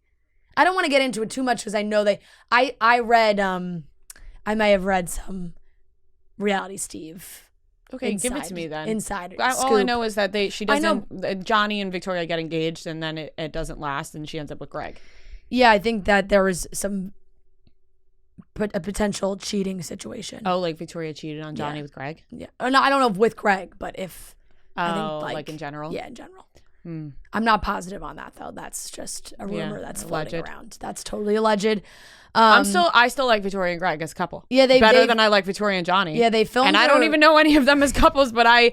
I don't want to get into it too much because I know I read I may have read some Reality Steve. Okay, give it to me then. Insider. All I know is that she doesn't. Johnny and Victoria get engaged, and then it doesn't last, and she ends up with Greg. Yeah, I think that there was a potential cheating situation. Oh, like Victoria cheated on Johnny with Greg? Yeah. No, I don't know if with Greg, but if. I think like in general? Yeah, in general. I'm not positive on that though. That's just a rumor that's floating around. That's totally alleged. I still like Victoria and Greg as a couple. Yeah, better than I like Victoria and Johnny. Yeah, they filmed. And I don't even know any of them as couples, but I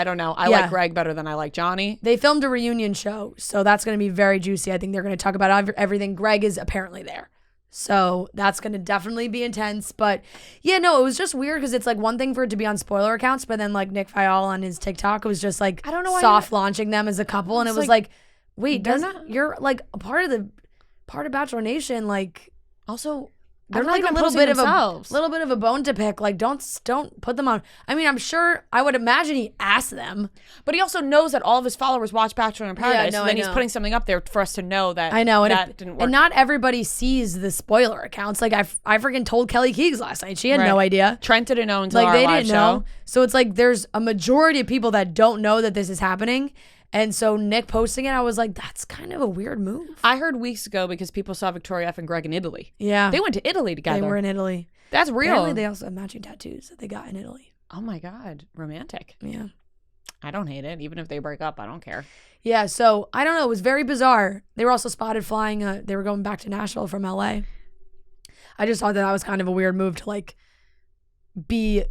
don't know. I like Greg better than I like Johnny. They filmed a reunion show, so that's going to be very juicy. I think they're going to talk about everything. Greg is apparently there, So that's going to definitely be intense. But yeah, no, it was just weird because it's like one thing for it to be on spoiler accounts, but then like Nick Viall on his TikTok was just like I don't know why soft launching them as a couple. And it was like, wait, they're not. You're like a part of Bachelor Nation. Like Also, they're not like even a little posting bit themselves. of a bone to pick. Like don't put them on. I mean, I'm sure I would imagine he asked them, but he also knows that all of his followers watch Bachelor in Paradise. no, so then I he's know. putting something up there for us to know that I know, and that didn't work. And not everybody sees the spoiler accounts. Like I freaking told Kelly Keegs last night. She had no idea. Trent didn't know until Like our they live didn't show. know. So it's like there's a majority of people that don't know that this is happening. And so Nick posting it, I was like, that's kind of a weird move. I heard weeks ago because people saw Victoria F and Greg in Italy. Yeah. They went to Italy together. They were in Italy. That's real. Apparently they also have matching tattoos that they got in Italy. Oh my God. Romantic. Yeah. I don't hate it. Even if they break up, I don't care. Yeah, so I don't know. It was very bizarre. They were also spotted flying. They were going back to Nashville from LA. I just thought that was kind of a weird move to like be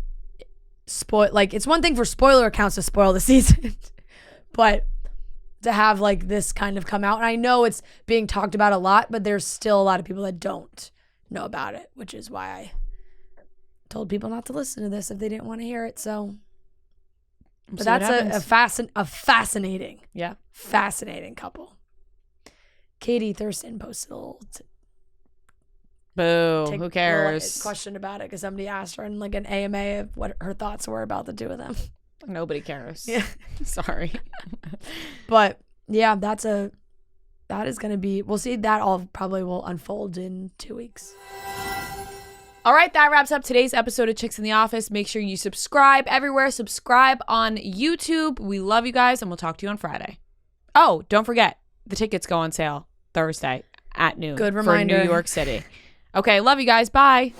spoil. Like it's one thing for spoiler accounts to spoil the season, but to have like this kind of come out. And I know it's being talked about a lot, but there's still a lot of people that don't know about it, which is why I told people not to listen to this if they didn't want to hear it. So, but that's a fascinating, fascinating couple. Katie Thurston posted a little boo. Who cares? question about it because somebody asked her in like an AMA of what her thoughts were about the two of them. Nobody cares. Yeah. Sorry. But yeah, that is going to be, we'll see, that all probably will unfold in 2 weeks. All right, that wraps up today's episode of Chicks in the Office. Make sure you subscribe everywhere. Subscribe on YouTube. We love you guys, and we'll talk to you on Friday. Oh, don't forget, the tickets go on sale Thursday at noon. Good reminder. For New York City. Okay, love you guys. Bye.